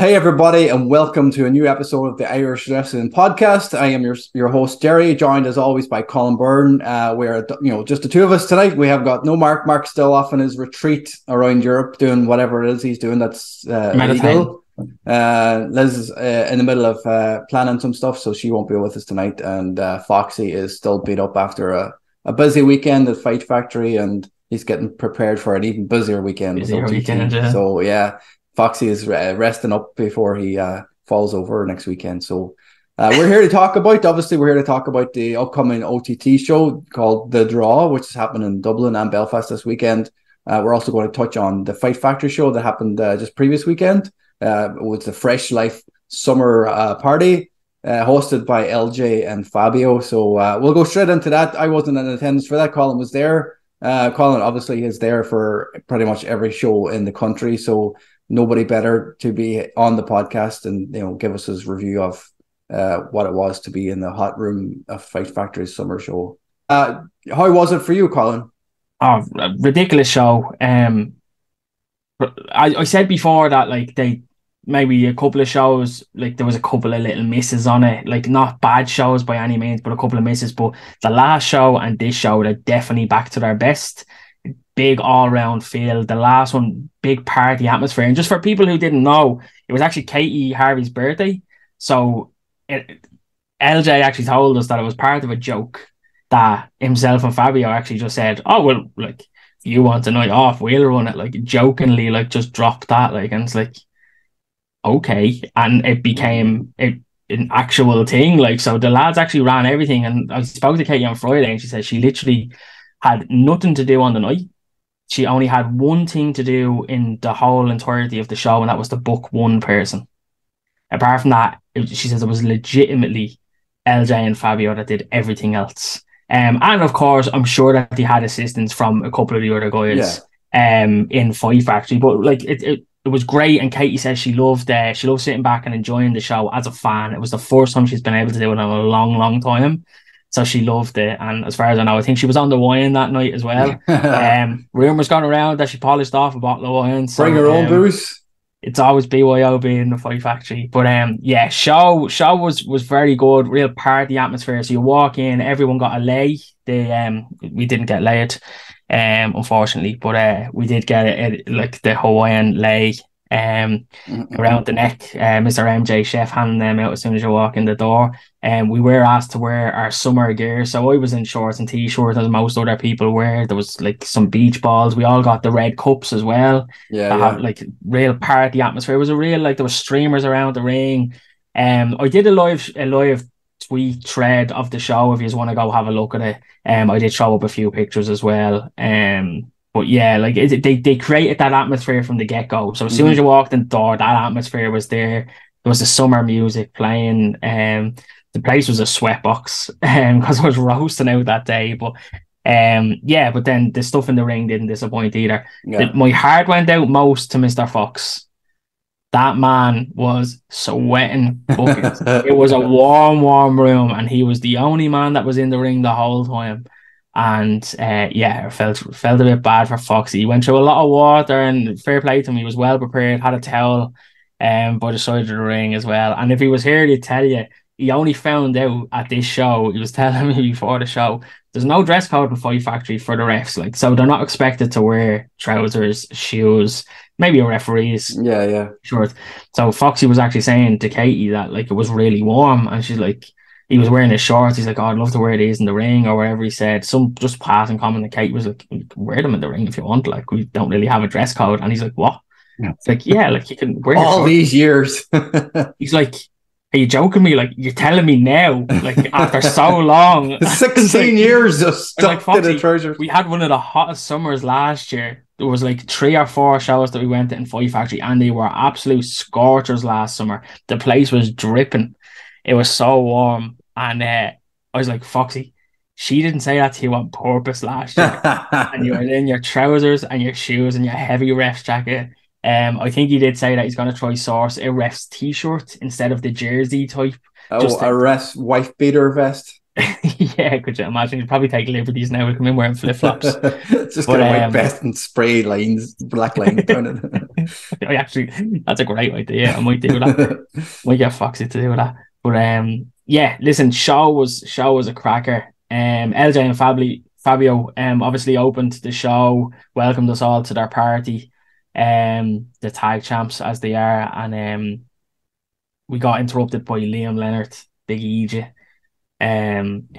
Hey everybody, and welcome to a new episode of the Irish Wrestling Podcast. I am your host Jerry, joined as always by Colin Byrne. We're just the two of us tonight. We have got no Mark. Mark's still off on his retreat around Europe doing whatever it is he's doing that's illegal. Liz is in the middle of planning some stuff, so she won't be with us tonight. And Foxy is still beat up after a busy weekend at Fight Factory, and he's getting prepared for an even busier weekend. Yeah. So yeah. Foxy is resting up before he falls over next weekend. So we're here to talk about the upcoming OTT show called The Draw, which is happening in Dublin and Belfast this weekend. We're also going to touch on the Fight Factory show that happened just previous weekend. It was the Fresh Life Summer Party hosted by LJ and Fabio. So we'll go straight into that. I wasn't in attendance for that. Colin was there. Colin obviously is there for pretty much every show in the country. So nobody better to be on the podcast and give us his review of what it was to be in the hot room of Fight Factory's summer show. How was it for you, Colin? Oh, ridiculous show. I said before that they maybe a couple of shows, there was a couple of little misses on it, not bad shows by any means, but a couple of misses. But the last show and this show, they're definitely back to their best. Big all-round feel. The last one, big party atmosphere. And just for people who didn't know, it was actually Katie Harvey's birthday. So LJ actually told us that it was part of a joke that himself and Fabio actually just said, oh, well, you want a night off, we'll run it. Jokingly, just drop that. And it's okay. And it became an actual thing. So the lads actually ran everything. And I spoke to Katie on Friday and she said she literally had nothing to do on the night. She only had one thing to do in the whole entirety of the show, and that was to book one person. Apart from that, she says it was legitimately LJ and Fabio that did everything else. And of course, I'm sure that they had assistance from a couple of the other guys in Fight Factory. But it was great, and Katie says she loved sitting back and enjoying the show as a fan. It was the first time she's been able to do it in a long, long time. So she loved it, and as far as I know, I think she was on the wine that night as well. Rumours going around that she polished off a bottle of wine. So, bring her own booze. It's always BYOB in the Fight Factory. But show was very good, real party atmosphere. So you walk in, everyone got a lei. We didn't get laid, unfortunately, but we did get it the Hawaiian lei. Around the neck, Mr. MJ Chef handing them out as soon as you walk in the door. And we were asked to wear our summer gear, so I was in shorts and t-shirts as most other people were. There was some beach balls. We all got the red cups as well. Had real party atmosphere. It was a real there was streamers around the ring. I did a live tweet thread of the show if you just want to go have a look at it. I did show up a few pictures as well. But yeah, they created that atmosphere from the get-go. So as soon as you walked in the door, that atmosphere was there. There was the summer music playing. The place was a sweatbox because I was roasting out that day. But but then the stuff in the ring didn't disappoint either. My heart went out most to Mr. Fox. That man was sweating buckets. It was a warm room, and he was the only man that was in the ring the whole time. And it felt a bit bad for Foxy. He went through a lot of water, and fair play to him, he was well prepared, had a towel by the side of the ring as well. And if he was here, he'd tell you he only found out at this show. He was telling me before the show, there's no dress code in Fight Factory for the refs, so they're not expected to wear trousers, shoes, maybe a referee's shorts. So Foxy was actually saying to Katie that it was really warm, and she's he was wearing his shorts. He's oh, I'd love to wear these in the ring or wherever. He said some just passing comment, and Kate was you can wear them in the ring if you want. We don't really have a dress code. And he's what? It's you can wear all these years. He's are you joking me? You're telling me now, after so long, 16 years of stuff in the trousers. We had one of the hottest summers last year. There was 3 or 4 shows that we went to in Fight Factory, and they were absolute scorchers last summer. The place was dripping. It was so warm. And I was Foxy, she didn't say that to you on purpose last year. And you were in your trousers and your shoes and your heavy ref's jacket. I think he did say that he's going to try source a ref's t-shirt instead of the jersey type. A ref's wife beater vest. Yeah, could you imagine? He'd probably take liberties now. He'll come in wearing flip flops. Just But get a white vest and spray lines, black lines down I actually, that's a great idea. I might do that. it. Might get Foxy to do that. But yeah, listen, show was a cracker. LJ and Fabio obviously opened the show, welcomed us all to their party. The tag champs as they are, and we got interrupted by Liam Leonard, Big EJ,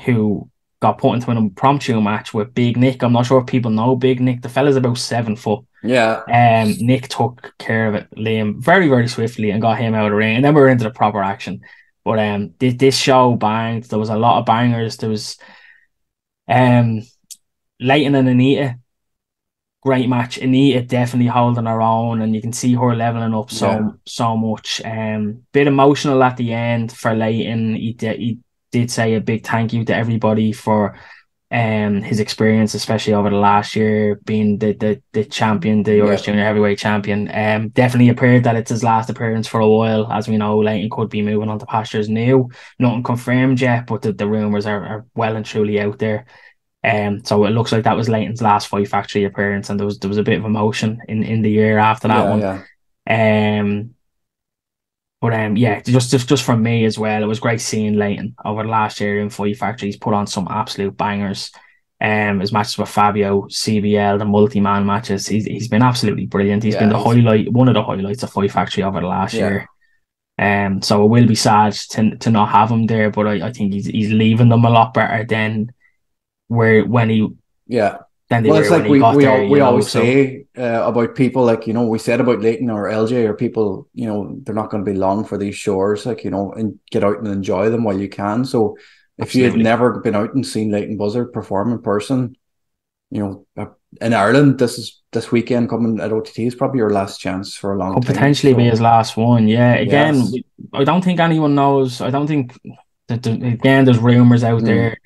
who got put into an impromptu match with Big Nick. I'm not sure if people know Big Nick. The fella's about 7 foot. Yeah. Nick took care of it, Liam, very, very swiftly and got him out of the ring. And then we were into the proper action. But this show banged. There was a lot of bangers. There was Leyton and Anita. Great match. Anita definitely holding her own, and you can see her leveling up so much. Bit emotional at the end for Leyton. He did say a big thank you to everybody for his experience, especially over the last year, being the champion, the Irish Junior Heavyweight champion. Definitely appeared that it's his last appearance for a while. As we know, Leyton could be moving on to pastures new. Nothing confirmed yet, but the rumours are well and truly out there. So it looks like that was Leyton's last Fight Factory appearance, and there was a bit of emotion in the year after that one. Yeah. But yeah, just from me as well, it was great seeing Leyton over the last year in Fight Factory. He's put on some absolute bangers. His matches with Fabio, CBL, the multi-man matches. He's been absolutely brilliant. He's been one of the highlights of Fight Factory over the last year. So it will be sad to not have him there, but I think he's leaving them a lot better than when he well, it's like we always say about people, like, you know, we said about Leyton or LJ or people, you know, they're not going to be long for these shores, like, you know, and get out and enjoy them while you can. So if you had never been out and seen Leyton Buzzard perform in person, you know, in Ireland, this weekend coming at OTT is probably your last chance for a long time. Could potentially be his last one. Yeah. Again, I don't think anyone knows. I don't think again, there's rumors out there.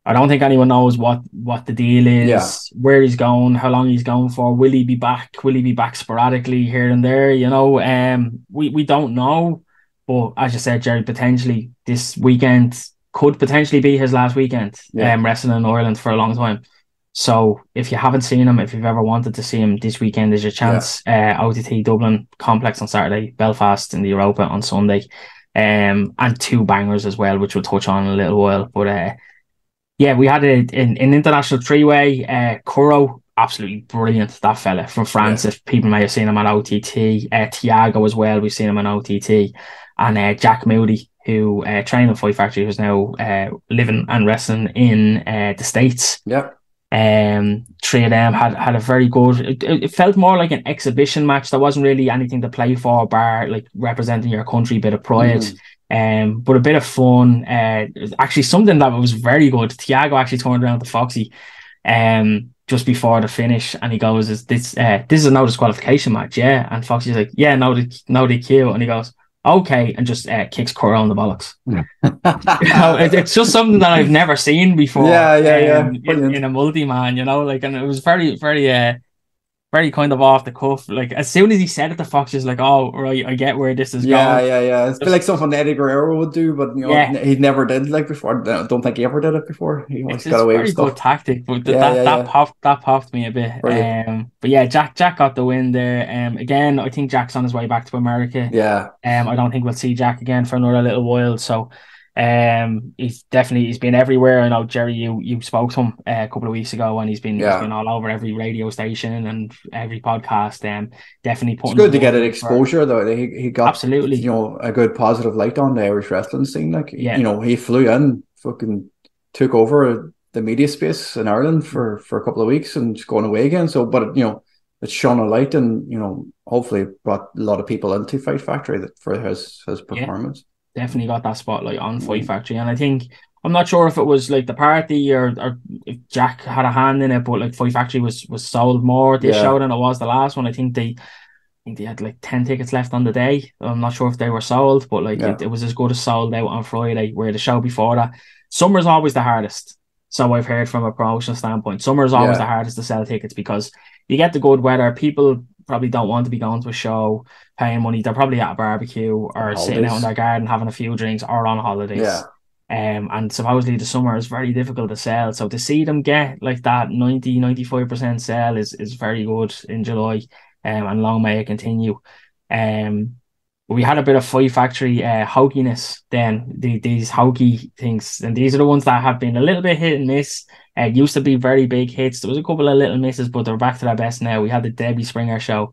I don't think anyone knows what the deal is, where he's going, how long he's going for. Will he be back? Will he be back sporadically here and there? You know, we don't know. But as you said, Jerry, potentially this weekend could potentially be his last weekend wrestling in Ireland for a long time. So if you haven't seen him, if you've ever wanted to see him, this weekend is your chance. OTT Dublin Complex on Saturday, Belfast in the Europa on Sunday, and 2 bangers as well, which we'll touch on in a little while. But yeah, we had an international 3-way. Kuro, absolutely brilliant, that fella from France. If people may have seen him on OTT. Tiago as well, we've seen him on OTT. And Jack Moody, who trained in Fight Factory, who's now living and wrestling in the States. Three of them had a very good. It felt more like an exhibition match. There wasn't really anything to play for, bar like representing your country, bit of pride. But a bit of fun. Actually, something that was very good. Tiago actually turned around to Foxy just before the finish, and he goes, "Is this is a no disqualification match?" Yeah, and Foxy's like, "Yeah, no DQ," and he goes, "Okay," and just kicks Cora on the bollocks. It's just something that I've never seen before. In a multi-man, you know, like, and it was very, very very kind of off the cuff. Like, as soon as he said it, the Fox is like, "Oh, right, I get where this is going." It's been like something Eddie Guerrero would do, but you know, he never did like before. I don't think he ever did it before. He always got away with stuff. Good tactic, but that popped me a bit. But yeah, Jack got the win there. Again, I think Jack's on his way back to America. I don't think we'll see Jack again for another little while. So he's been everywhere. I know, Jerry, you spoke to him a couple of weeks ago, and he's been all over every radio station and every podcast. Definitely putting. It's good to get an exposure though. He got absolutely, you know, a good positive light on the Irish wrestling scene. Like, you know, he flew in, fucking took over the media space in Ireland for a couple of weeks and just going away again. So, but you know, it's shone a light, and you know, hopefully brought a lot of people into Fight Factory for his performance. Definitely got that spotlight on Fight Factory, and I think, I'm not sure if it was like the party or if Jack had a hand in it, but like Fight Factory was sold more this show than it was the last one. I think they had like 10 tickets left on the day. I'm not sure if they were sold, but like it was as good as sold out on Friday, where the show before that, summer's always the hardest. So I've heard from a promotional standpoint, summer's always the hardest to sell tickets, because you get the good weather. People probably don't want to be going to a show, paying money. They're probably at a barbecue or sitting out in their garden having a few drinks, or on holidays. And supposedly the summer is very difficult to sell. So to see them get like that 90-95% sell is very good in July. And long may it continue. Um, we had a bit of Fight Factory hokiness then, these hokey things. And these are the ones that have been a little bit hit and miss. Used to be very big hits. There was a couple of little misses, but they're back to their best now. We had the Debbie Springer show,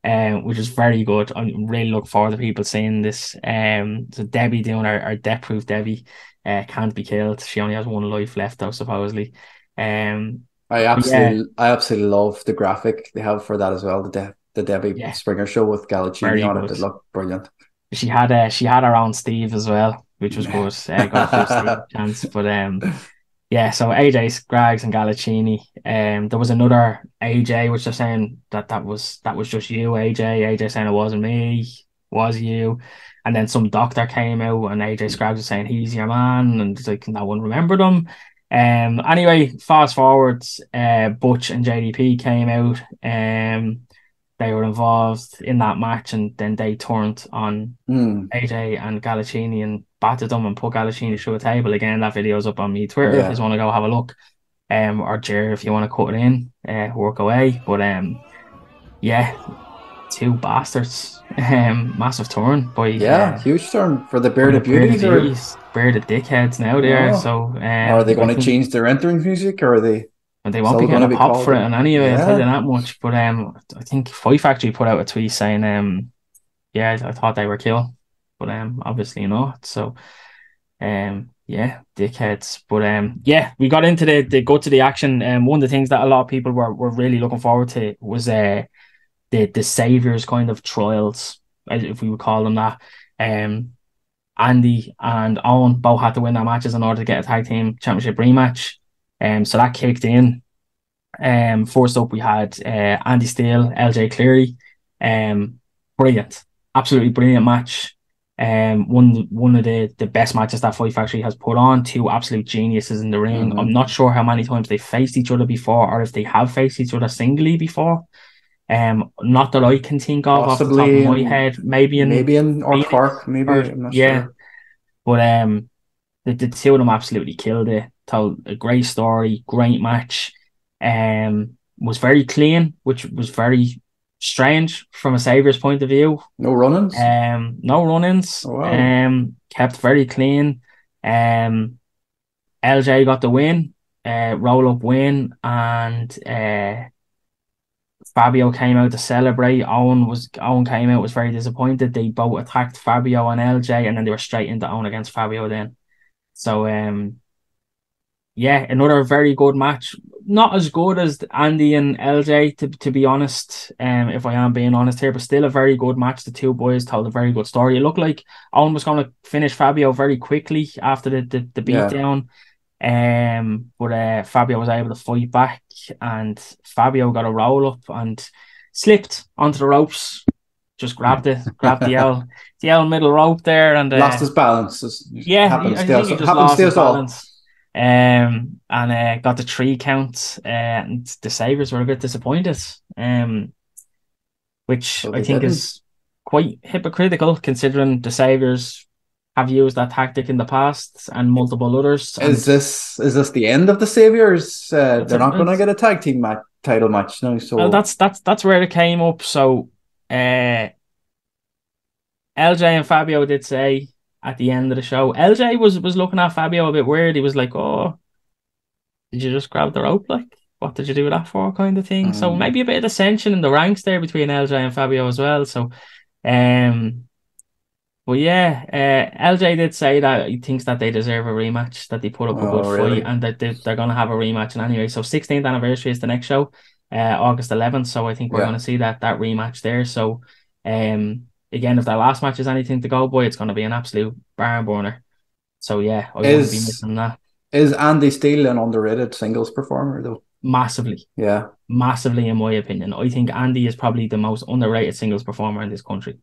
which is very good. I really look forward to people seeing this. So Debbie doing our Death Proof Debbie can't be killed. She only has one life left, though, supposedly. But yeah, I absolutely love the graphic they have for that as well. The Debbie yeah, Springer show with Galaccini very on it. good. It looked brilliant. She had her own Steve as well, which was good. Got a few Steve chance, but yeah, so AJ Scraggs and Galaccini. There was another AJ, which they're saying that was just you, AJ. AJ saying it wasn't me, was you. And then some doctor came out and AJ Scraggs was saying he's your man, and it's like no one remembered him. Anyway, fast forwards, Butch and JDP came out. They were involved in that match, and then they turned on AJ and Galaccini and battered them and put Galaccini through a table. Again, that video's up on me Twitter if you want to go have a look. Or Jer if you want to cut it in, work away. But yeah, two bastards. Massive turn by huge turn for the by Bearded Beauties. Bearded dickheads now there. So are they going to change their entrance music, or are they? And they won't be getting a pop for it, and anyway, I'll tell you that much. But I think Fight Factory put out a tweet saying, yeah, I thought they were cool, but obviously not. So, yeah, dickheads. But yeah, we got into the go to the action. One of the things that a lot of people were really looking forward to was the Saviors kind of trials, if we would call them that. Andy and Owen both had to win their matches in order to get a tag team championship rematch. So that kicked in. First up we had Andy Steele, LJ Cleary. Brilliant, absolutely brilliant match. One of the best matches that Fight Factory has put on. Two absolute geniuses in the ring. I'm not sure how many times they faced each other before, or if they have faced each other singly before. Not that I can think of possibly off the top of my head. Maybe in or Cork, maybe. I'm not sure. But the two of them absolutely killed it. Told a great story, great match. Was very clean, which was very strange from a Saviour's point of view. No run-ins. No run-ins. Oh, wow. Kept very clean. LJ got the win, roll-up win, and Fabio came out to celebrate. Owen came out, was very disappointed. They both attacked Fabio and LJ, and then they were straight into Owen against Fabio then. So yeah, another very good match. Not as good as Andy and LJ, to be honest, if I am being honest here, but still a very good match. The two boys told a very good story. It looked like Owen was going to finish Fabio very quickly after the beatdown. But Fabio was able to fight back, and Fabio got a roll up and slipped onto the ropes. Just grabbed the L middle rope there, and lost his balance. I think he just lost his balance. And got the 3 count, and the Saviours were a bit disappointed, which I think is quite hypocritical considering the Saviours have used that tactic in the past and multiple others. Is this the end of the Saviours? They're not going to get a tag team title match now. So well, that's where it came up. So LJ and Fabio did say at the end of the show, LJ was looking at Fabio a bit weird. He was like, "Oh, did you just grab the rope? Like, what did you do that for?" kind of thing. So maybe a bit of dissension in the ranks there between LJ and Fabio as well. So, but yeah, LJ did say that he thinks that they deserve a rematch, that they put up a good fight, and that they're going to have a rematch. And anyway, so 16th anniversary is the next show, August 11th. So I think we're going to see that rematch there. So, again, if their last match is anything to go by, it's going to be an absolute barn burner. So yeah, I wouldn't be missing that. Is Andy Steele an underrated singles performer though? Massively. Yeah. Massively, in my opinion. I think Andy is probably the most underrated singles performer in this country.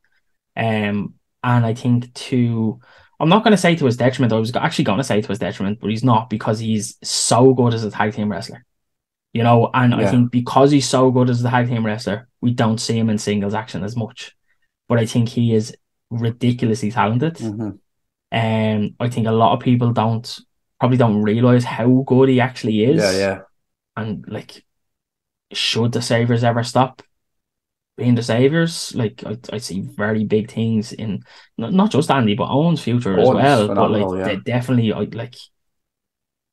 And I think I'm not going to say to his detriment. I was actually going to say to his detriment, but he's not, because he's so good as a tag team wrestler. You know, and I think because he's so good as a tag team wrestler, we don't see him in singles action as much. But I think he is ridiculously talented. I think a lot of people probably don't realize how good he actually Yeah, is. yeah. And like, should the Saviors ever stop being the Saviors? Like, I see very big things in not just Andy, but Owen's future as Owen's well. But like, phenomenal, they yeah. definitely, like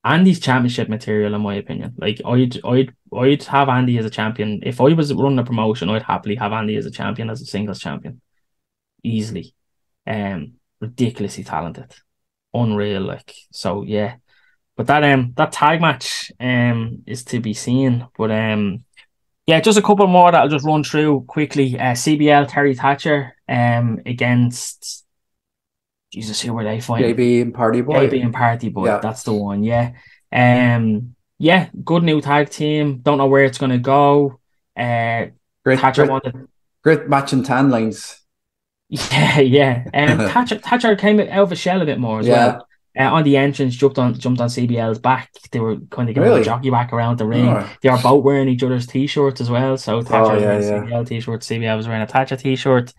Andy's championship material, in my opinion. Like, I'd have Andy as a champion if I was running a promotion. I'd happily have Andy as a champion, as a singles champion, easily. Ridiculously talented, unreal. Like, so yeah. But that tag match is to be seen. But yeah, just a couple more that I'll just run through quickly. CBL Terry Thatcher against Jesus, who were they fighting? JB and Party JB Boy. and Party Boy. Yeah. That's the one. Yeah. Yeah, good new tag team. Don't know where it's gonna go. Great, Thatcher great, wanted. great matching tan lines. Yeah, yeah. Thatcher came out of a shell a bit more as well. Yeah. On the entrance, jumped on CBL's back. They were kind of giving him a Really? jockey back around the ring. Oh, They are both wearing each other's t-shirts as well. So oh Thatcher was yeah, wearing a yeah. CBL t-shirt, CBL was wearing a Thatcher t-shirt.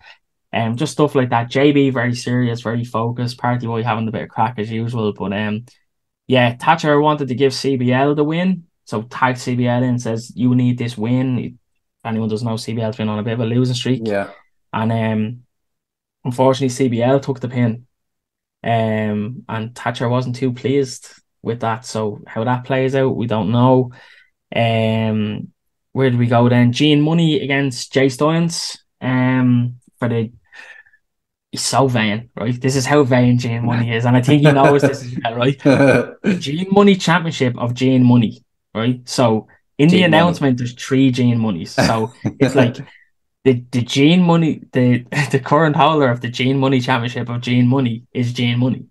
Just stuff like that. JB very serious, very focused. Party Boy having a bit of crack as usual. But yeah, Thatcher wanted to give CBL the win. So tagged CBL in, says you need this win. If anyone doesn't know, CBL's been on a bit of a losing streak. Yeah. And unfortunately CBL took the pin. And Thatcher wasn't too pleased with that. So how that plays out, we don't know. Where do we go then? Gene Money against Jay Stoynes. For the He's so vain, right? This is how vain Gene Money is, and I think he knows this as well, right? The Gene Money Championship of Gene Money, right? So in the Jade money. announcement, there's 3 Gene Monies. So it's like the Gene Money, the current holder of the Gene Money Championship of Gene Money is Gene Money.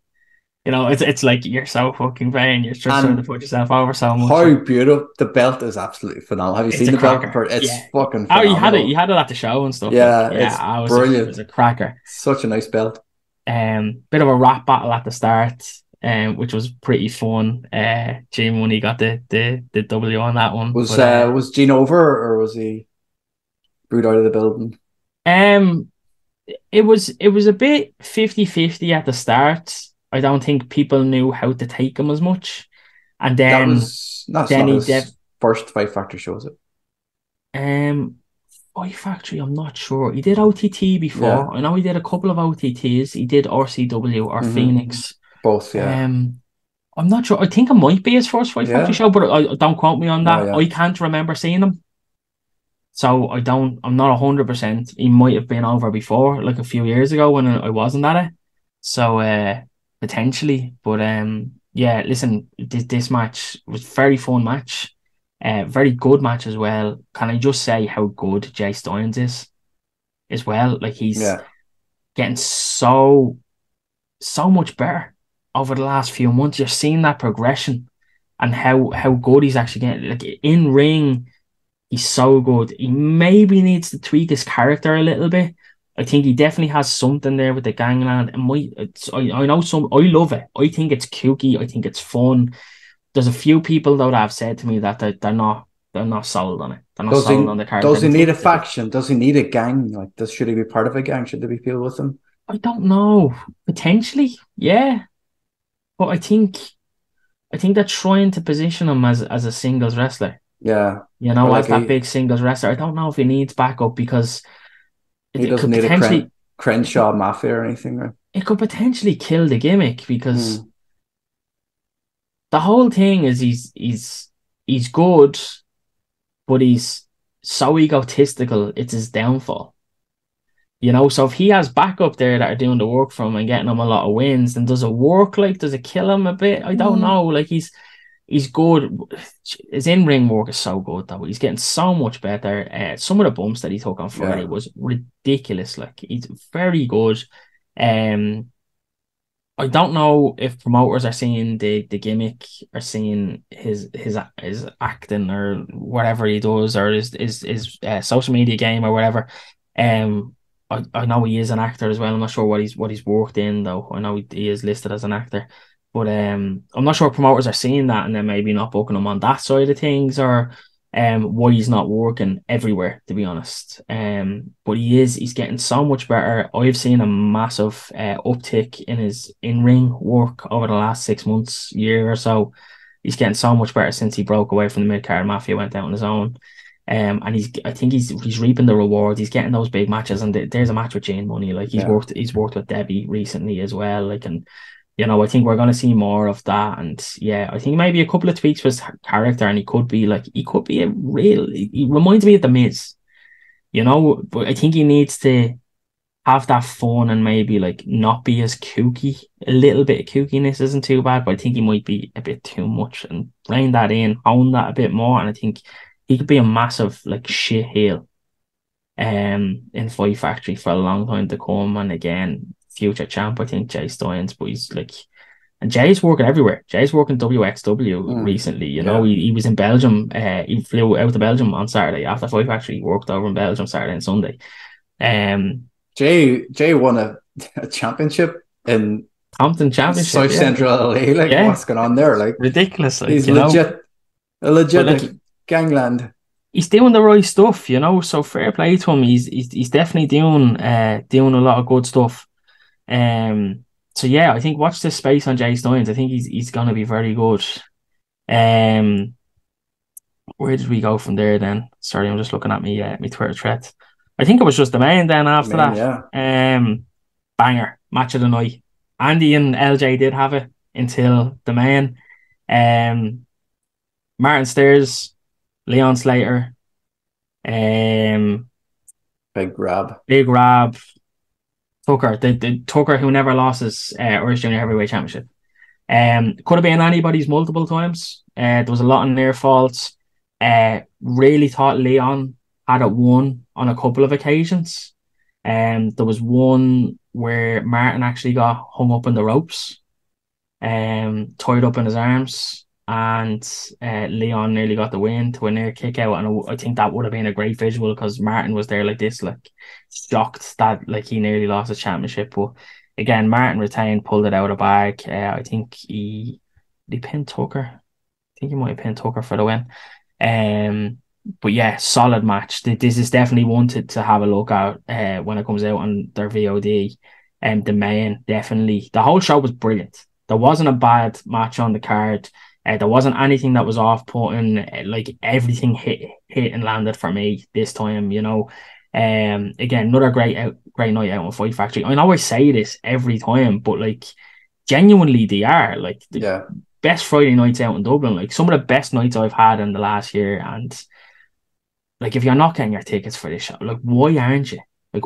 You know, it's like you're so fucking vain. You're just trying to And put yourself over so much. how beautiful the belt is! Absolutely phenomenal. Have you It's seen a the belt? cracker. It's Yeah. fucking Oh, you had it. You phenomenal. had it at the show and stuff. Like, Yeah, yeah, it's it was brilliant. a cracker. Such a nice belt. Bit of a rap battle at the start, which was pretty fun. G Money got the W on that one. But Was Gene over or was he booed out of the building? um it was a bit 50-50 at the start. I don't think people knew how to take him as much. And That's then not he his first Fight Factor show, is it? um Fight Factory, I'm not sure. He did OTT Yeah. before. I know he did a couple of OTTs. He did RCW or Phoenix. Both, yeah. I'm not sure. I think it might be his first Fight Factory Yeah. show, but I don't quote me on No, that. yeah. I can't remember seeing him. So I'm not 100%. He might have been over before, like a few years ago when I wasn't at it. So potentially. But yeah, listen, this match was a very fun match. Very good match as well. Can I just say how good Jay Stoynes is as well? Like he's Yeah. getting so much better over the last few months. You're seeing that progression and how good he's actually getting. Like in ring, he's so good. He maybe needs to tweak his character a little bit. I think he definitely has something there with the gangland. I know I love it. I think it's kooky. I think it's fun. There's a few people though that have said to me that they're not sold on it. They're not sold on the character. Does he They need a think that faction? Does he need a gang? Like, should he be part of a gang? Should there be people with him? I don't know. Potentially, yeah. But I think they're trying to position him as a singles wrestler. Yeah. You Or know, like as that big singles wrestler. I don't know if he needs backup because he it doesn't could need a potentially Crenshaw Mafia or anything, right? it could potentially kill the gimmick because Mm. the whole thing is he's good, but he's so egotistical, it's his downfall. You know, so if he has backup there that are doing the work for him and getting him a lot of wins, then does it work? Like, does it kill him a bit? I don't know. Like he's good. His in-ring work is so good though. He's getting so much better. Some of the bumps that he took on Friday Yeah. was ridiculous. Like he's very good. I don't know if promoters are seeing the gimmick or seeing his acting or whatever he does or his social media game or whatever. I know he is an actor as well. I'm not sure what he's worked in though. I know he is listed as an actor, but I'm not sure if promoters are seeing that and then maybe not booking him on that side of things why he's not working everywhere, to be honest. But he's getting so much better. I've seen a massive uptick in his in-ring work over the last 6 months, year or so. He's getting so much better since he broke away from the mid-card mafia, went out on his own. And I think he's reaping the rewards. He's getting those big matches, and there's a match with Jane Money. Like he's worked with Debbie recently as well. Like, and I think we're going to see more of that. And yeah, I think maybe a couple of tweaks for his character, and he could be he reminds me of The Miz, but I think he needs to have that fun and maybe like not be as kooky. A little bit of kookiness isn't too bad, but I think he might be a bit too much, and rein that in, hone that a bit more. And I think he could be a massive like shit heel in Fight Factory for a long time to come. And again, future champ, I think Jay Styles, but he's like, and Jay's working everywhere. Jay's working WXW recently. He was in Belgium. He flew out to Belgium on Saturday after Fight Factory. He worked over in Belgium Saturday and Sunday. Jay won a championship in Compton Championship, South Central LA. Like, what's going on there? Like, ridiculous. Like, he's a legit gangland. He's doing the right stuff, So fair play to him. He's definitely doing a lot of good stuff. So yeah, I think watch this space on Jay Styles. I think he's gonna be very good. Where did we go from there then? Sorry, I'm just looking at me Twitter thread. I think it was just the main then after that. Yeah. Banger match of the night. Andy and LJ did have it until the main. Martin Stairs, Leon Slater, Big Rab, Tucker, the Tucker who never lost his Irish Junior Heavyweight Championship. Could have been anybody's multiple times. There was a lot of near faults. Really thought Leon had it won on a couple of occasions. There was one where Martin actually got hung up in the ropes, tied up in his arms, and Leon nearly got the win to a near kick out. And I think that would have been a great visual because Martin was there like this, like shocked that like he nearly lost his championship. But again, Martin retained, pulled it out of the bag. I think he pinned Tucker. I think he might have pinned Tucker for the win. But yeah, solid match. This is definitely one to have a look at when it comes out on their VOD. The main, definitely. The whole show was brilliant. There wasn't a bad match on the card. There wasn't anything that was off-putting. Like everything hit and landed for me this time, Again, another great night out on Fight Factory. I know I say this every time, but like genuinely they are like the best Friday nights out in Dublin. Like some of the best nights I've had in the last year. And like if you're not getting your tickets for this show, like why aren't you? Like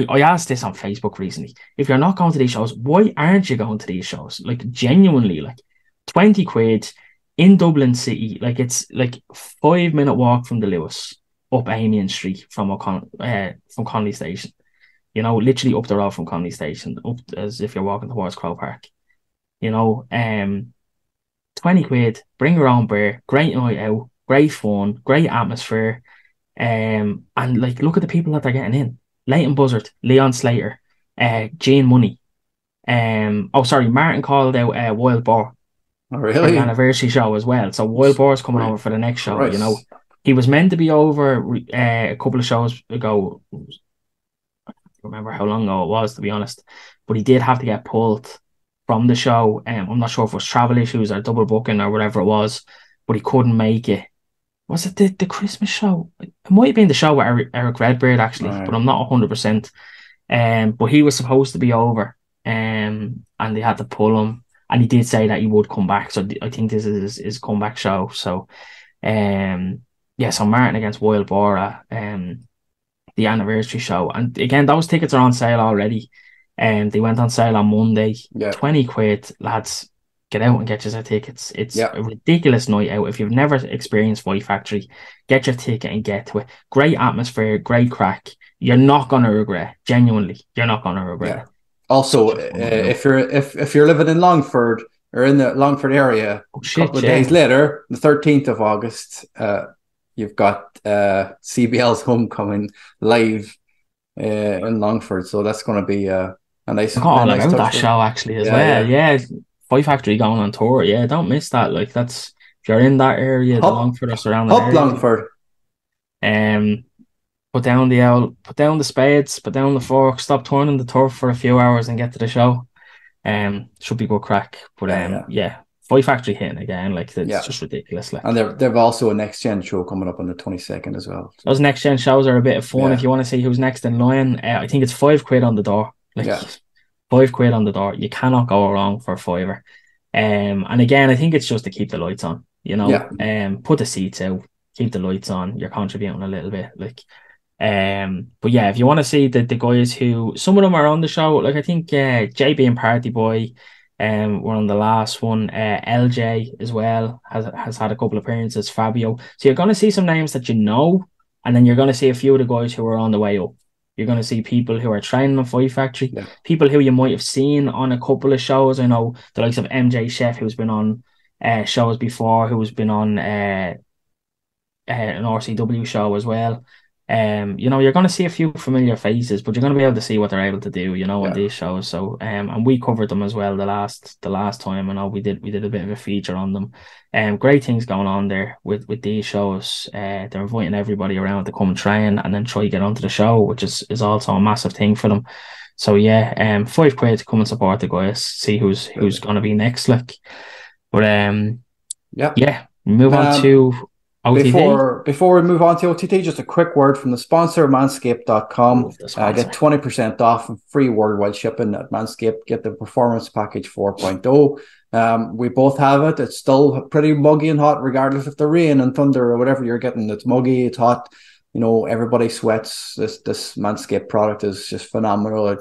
I asked this on Facebook recently. If you're not going to these shows, why aren't you going to these shows? Like genuinely, like 20 quid in Dublin City. Like it's like 5-minute walk from the Lewis up Amiens Street from Connolly Station. Literally up the road from Connolly Station, up as if you're walking towards Crow Park. 20 quid, bring your own beer, great night out, great fun, great atmosphere. And like look at the people that they're getting in. Leyton Buzzard, Leon Slater, Jane Money. Martin called out Wild Boar. Oh, really? For the anniversary show as well. So Wild Boar's coming over for the next show. Right. He was meant to be over a couple of shows ago. I don't remember how long ago it was, to be honest. But he did have to get pulled from the show. I'm not sure if it was travel issues or double booking or whatever it was, but he couldn't make it. Was it the Christmas show? It might have been the show with Eric Redbeard, actually, right. But I'm not 100%. But he was supposed to be over, and they had to pull him. And he did say that he would come back. So I think this is his comeback show. So, so Martin against Wild Boar, the anniversary show. And again, those tickets are on sale already. They went on sale on Monday. 20 quid, lads. Get out and get your tickets. It's a ridiculous night out. If you've never experienced Fight Factory, get your ticket and get to it. Great atmosphere, great crack. You're not going to regret. Genuinely, you're not going to regret it. Also, if you're living in Longford or in the Longford area, a couple of days later, the 13th of August, you've got CBL's Homecoming live in Longford. So that's going to be a nice. That show actually as well. Yeah, Fight Factory going on tour. Yeah, don't miss that. Like that's if you're in that area, the Hop, Longford or surrounding hop areas, Longford. Put down put down the spades, put down the fork, stop turning the turf for a few hours and get to the show. Should be good crack. But yeah, Fight Factory hitting again, like it's just ridiculous. Like, and they've also a next gen show coming up on the 22nd as well. Those next gen shows are a bit of fun if you want to see who's next in line. I think it's £5 on the door. Like £5 on the door. You cannot go wrong for a fiver. And again, I think it's just to keep the lights on. You know, put the seats out, keep the lights on. You're contributing a little bit, like. But yeah, if you want to see the guys who some of them are on the show, like I think JB and Party Boy, were on the last one. LJ as well has had a couple of appearances. Fabio, so you're going to see some names that you know, and then you're going to see a few of the guys who are on the way up. You're going to see people who are training on Fight Factory, people who you might have seen on a couple of shows. I know the likes of MJ Chef, who's been on shows before, who's been on an RCW show as well. You know, you're going to see a few familiar faces, but you're going to be able to see what they're able to do, you know, on these shows. So, and we covered them as well the last time. I know we did a bit of a feature on them. Great things going on there with these shows. They're inviting everybody around to come train and then try to get onto the show, which is also a massive thing for them. So yeah, £5 to come and support the guys, see who's going to be next, like. But yeah, move on to OTT. Before we move on to OTT, just a quick word from the sponsor, manscaped.com. Get 20% off and free worldwide shipping at Manscaped. Get the Performance Package 4.0. We both have it. It's still pretty muggy and hot, regardless if the rain and thunder or whatever you're getting. It's muggy, it's hot. You know, everybody sweats. This Manscaped product is just phenomenal. It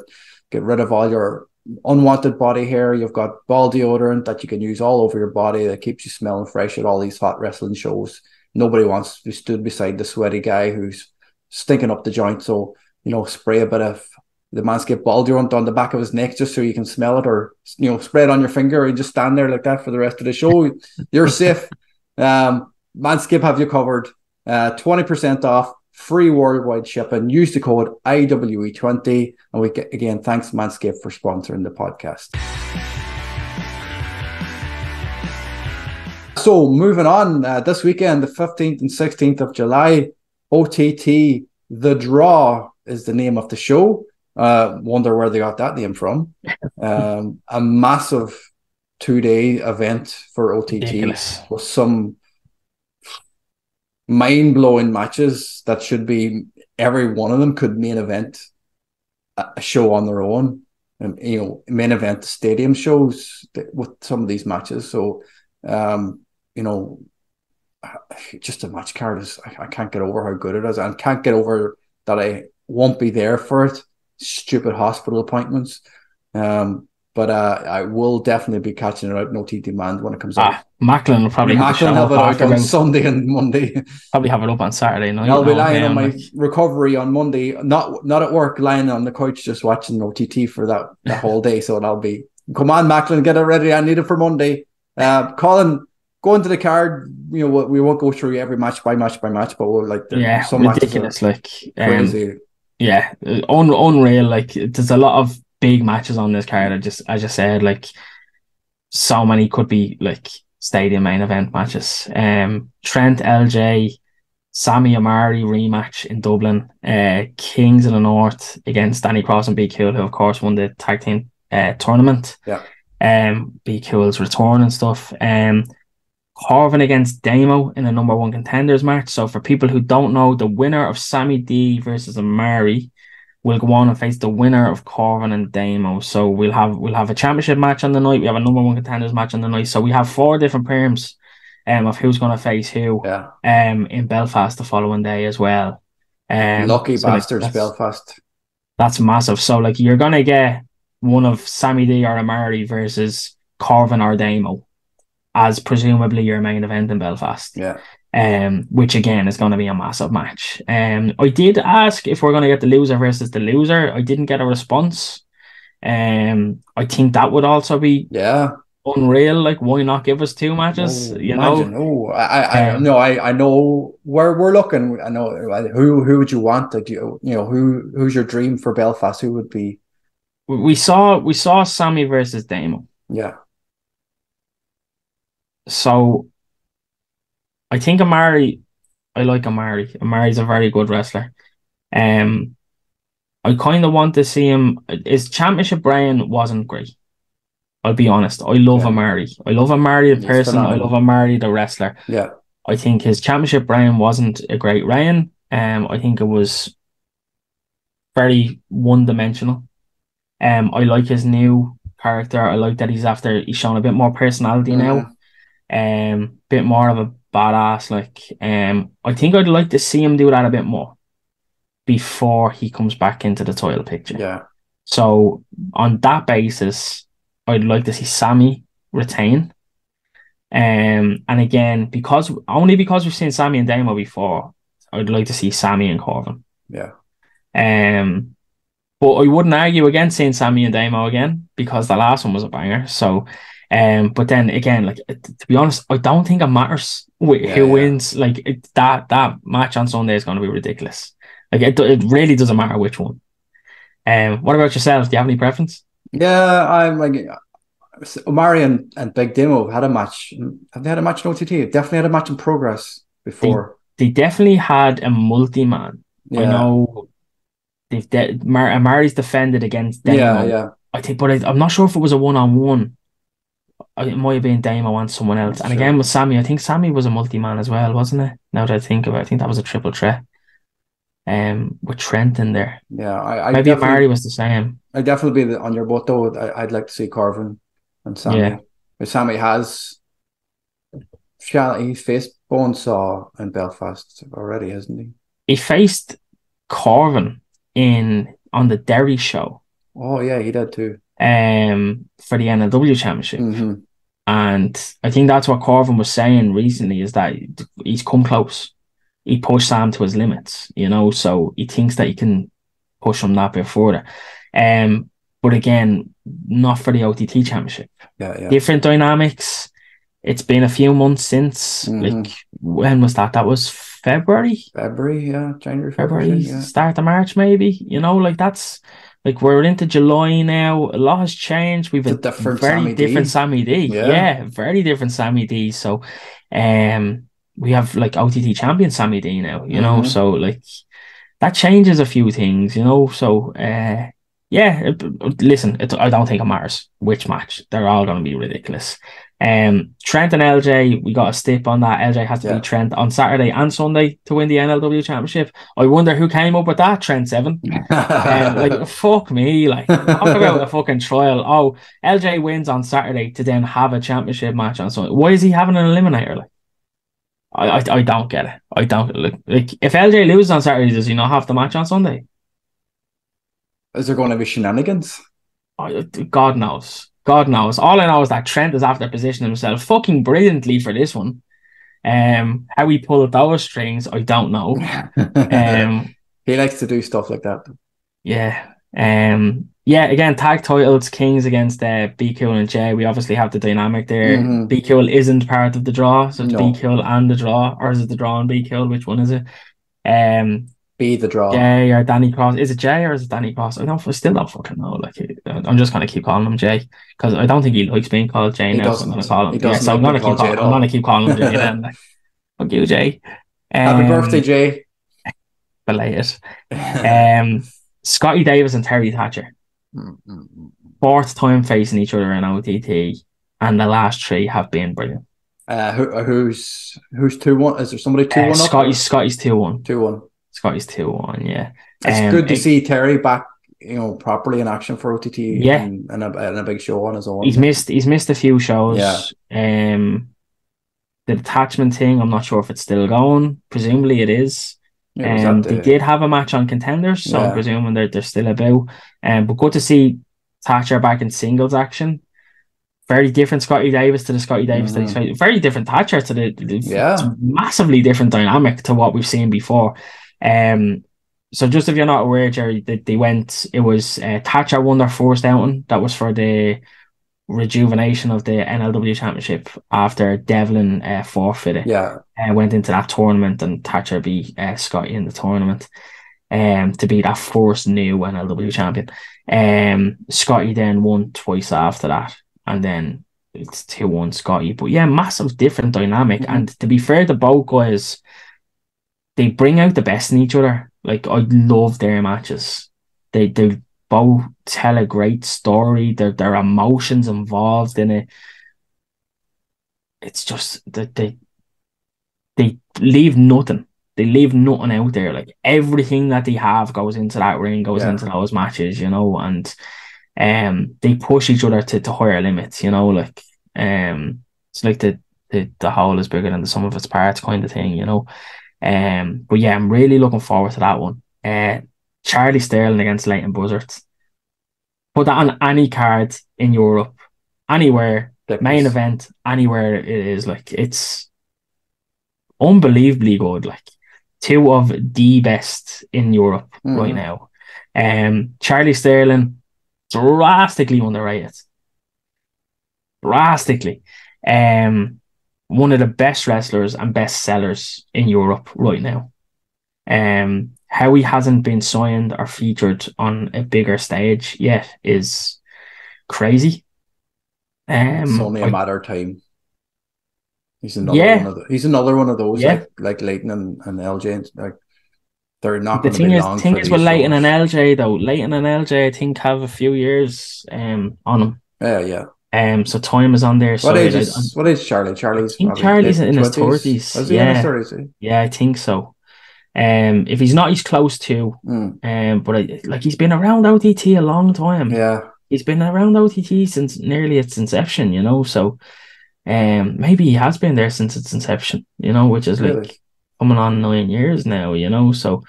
get rid of all your unwanted body hair. You've got ball deodorant that you can use all over your body that keeps you smelling fresh at all these hot wrestling shows. Nobody wants to be stood beside the sweaty guy who's stinking up the joint. So, you know, spray a bit of the Manscaped ball deodorant on the back of his neck just so you can smell it, or, you know, spray it on your finger and just stand there like that for the rest of the show. You're safe. Manscaped have you covered. 20% off, free worldwide shipping. Use the code IWE20. And we get, again, thanks Manscaped for sponsoring the podcast. So moving on, this weekend, the 15th and 16th of July, OTT The Draw is the name of the show. Wonder where they got that name from. A massive 2-day event for OTT. Ridiculous. With some mind-blowing matches that should be, every one of them could main event a show on their own. And, you know, main event stadium shows with some of these matches. So, you know, just a match card is, I can't get over how good it is, and can't get over that I won't be there for it. Stupid hospital appointments. But I will definitely be catching it out in OTT Demand when it comes out. Macklin will probably have it out on Sunday and Monday. Probably have it up on Saturday night. I'll be lying on my recovery on Monday, not at work, lying on the couch just watching OTT for that whole day. So I'll be, come on, Macklin, get it ready. I need it for Monday. Colin, go into the card. You know, we won't go through every match by match, but we'll some ridiculous, like crazy. Unreal. Like, there's a lot of big matches on this card. I just said, like, so many could be like stadium main event matches. Trent LJ, Sammy Amari rematch in Dublin. Kings of the North against Danny Cross and Be Cool, who of course won the tag team tournament. Be Cool's return and stuff. Corvin against Damo in a number one contenders match. So for people who don't know, the winner of Sammy D versus Amari will go on and face the winner of Corvin and Damo. So we'll have a championship match on the night. We have a number one contenders match on the night. So we have 4 different terms of who's going to face who in Belfast the following day as well. Lucky bastards, Belfast. That's massive. So like, you're going to get one of Sammy D or Amari versus Corvin or Damo as presumably your main event in Belfast. Which again is going to be a massive match. I did ask if we're going to get the loser versus the loser. I didn't get a response. I think that would also be unreal. Like, why not give us 2 matches? I know where we're looking. I know who would you want? Like, you know who's your dream for Belfast? Who would be? We saw Sammy versus Damo. Yeah. So I think Amari. I like Amari. Amari's a very good wrestler. Um, I kind of want to see him. His championship reign wasn't great. I'll be honest. I love Okay. Amari. I love Amari the He's person. I love phenomenal. Amari the wrestler. Yeah. I think his championship reign wasn't a great reign. I think it was very one-dimensional. I like his new character. I like that he's shown a bit more personality now. Hmm. Bit more of a badass. Like, I think I'd like to see him do that a bit more before he comes back into the title picture. Yeah. So on that basis, I'd like to see Sammy retain. And again, because we've seen Sammy and Damo before, I'd like to see Sammy and Corbin. Yeah. Um, but I wouldn't argue against seeing Sammy and Damo again because the last one was a banger. So, but then again, like to be honest, I don't think it matters Yeah. who Yeah. wins. Like that match on Sunday is going to be ridiculous. Like it really doesn't matter which one. What about yourself? Do you have any preference? Yeah. I'm like Omari and Big Demo have had a match. Have they had a match in OTT? Definitely had a match in progress They before. they definitely had a multi-man. I Yeah. know Amari's defended against Yeah. Damo. Yeah. I think, but I'm not sure if it was a one-on-one. It might have been Damo and someone else. Not And again sure. with Sammy, I think Sammy was a multi-man as well, wasn't it? Now that I think about it, I think that was a triple threat. With Trent in there. Yeah. I Maybe Amari definitely was the same. I definitely be on your boat though. I'd like to see Carvin and Yeah. Sammy. But Sammy has he's faced Bonesaw in Belfast already, hasn't he? He faced Corvin in on the Derry show Oh yeah, he did too. for the NLW championship. Hmm. And I think that's what Corvin was saying recently is that he's come close. He pushed Sam to his limits, so he thinks that he can push him that bit further. Um, but again, not for the OTT championship. Yeah, yeah. Different dynamics. It's been a few months since, Hmm. like, when was that? That was February, February, yeah, January, February, February, yeah. start of March, maybe. Like that's like we're into July now. A lot has changed. We've It's a a different very Sammy different D. Sammy D. Yeah. Yeah, very different Sammy D. So, we have like OTT champion Sammy D now. Hmm. So like that changes a few things. So yeah. Listen, I don't think it matters which match. They're all going to be ridiculous. Trent and LJ, we got a stip on that. LJ has to beat Yeah. Trent on Saturday and Sunday to win the NLW Championship. I wonder who came up with that. Trent Seven. Like fuck me. Like talk about a fucking trial. Oh, LJ wins on Saturday to then have a championship match on Sunday. Why is he having an eliminator? Like I don't get it. I don't like if LJ loses on Saturday, does he not have the match on Sunday? Is there going to be shenanigans? God knows. God knows. All I know is that Trent is after positioning himself fucking brilliantly for this one. How he pulled those strings, I don't know. He likes to do stuff like that. Yeah. Yeah, again, tag titles, Kings against B Cool and Jay. We obviously have the dynamic there. Hmm. B Cool isn't part of the draw, so it's B No, Cool and the draw, or is it the draw and B Cool? Which one is it? Um, be the draw. Jay or Danny Cross. Is it Jay or is it Danny Cross? I still don't fucking know. Like, I'm just gonna keep calling him Jay because I don't think he likes being called Jay He now. So I'm gonna doesn't. call He him. Yeah, doesn't so like being called Jay at I'm gonna all. keep calling him Jay then. Like, fuck you, Jay. Happy birthday, Um, Jay. Belated. Scotty Davis and Terry Thatcher. Fourth time facing each other in OTT, and the last three have been brilliant. Who's 2-1? Is there somebody 2-1 up? Scotty's 2-1. 2-1. Scotty's 2-1. Yeah. It's good to see Terry back, properly in action for OTT Yeah. and a big show on his own. He's missed a few shows. Yeah. The detachment thing, I'm not sure if it's still going. Presumably it is. They did have a match on Contenders, so I'm presuming they're still about. But good to see Thatcher back in singles action. Very different Scotty Davis to the Scotty Davis that he's fighting. Very different Thatcher to it's massively different dynamic to what we've seen before. So just if you're not aware, Jerry, they went. It was Thatcher won their first outing. That was for the rejuvenation of the NLW Championship after Devlin forfeited. Yeah. Went into that tournament and Thatcher beat Scotty in the tournament to be that first new NLW champion. Scotty then won twice after that and then it's 2-1 Scotty. But yeah, massive different dynamic. Mm-hmm. And to be fair, the both guys, they bring out the best in each other. Like I love their matches. They both tell a great story. Their emotions involved in it. It's just that they leave nothing. They leave nothing out there. Like everything that they have goes into that ring, goes into those matches, you know, and they push each other to higher limits, you know, like it's like the whole is bigger than the sum of its parts kind of thing, you know. But yeah, I'm really looking forward to that one. Charlie Sterling against Leyton Buzzards. Put that on any card in Europe, anywhere, main event, anywhere it is. Like it's unbelievably good. Like two of the best in Europe right now. Charlie Sterling, drastically underrated. Drastically. One of the best wrestlers and best sellers in Europe right now. How he hasn't been signed or featured on a bigger stage yet is crazy. It's only a matter of time. He's another one of those like Leyton and LJ. Like they're not going to be long. The thing is with Leyton and LJ though. Leyton and LJ I think have a few years on them. Yeah. So time is on their side. What is Charlie? Charlie's in his 30s. Is he in his 30s? Yeah, I think so. If he's not, he's close to. But he's been around OTT a long time. Yeah, he's been around OTT since nearly its inception. You know, so maybe he has been there since its inception. You know, which is like coming on 9 years now. You know, so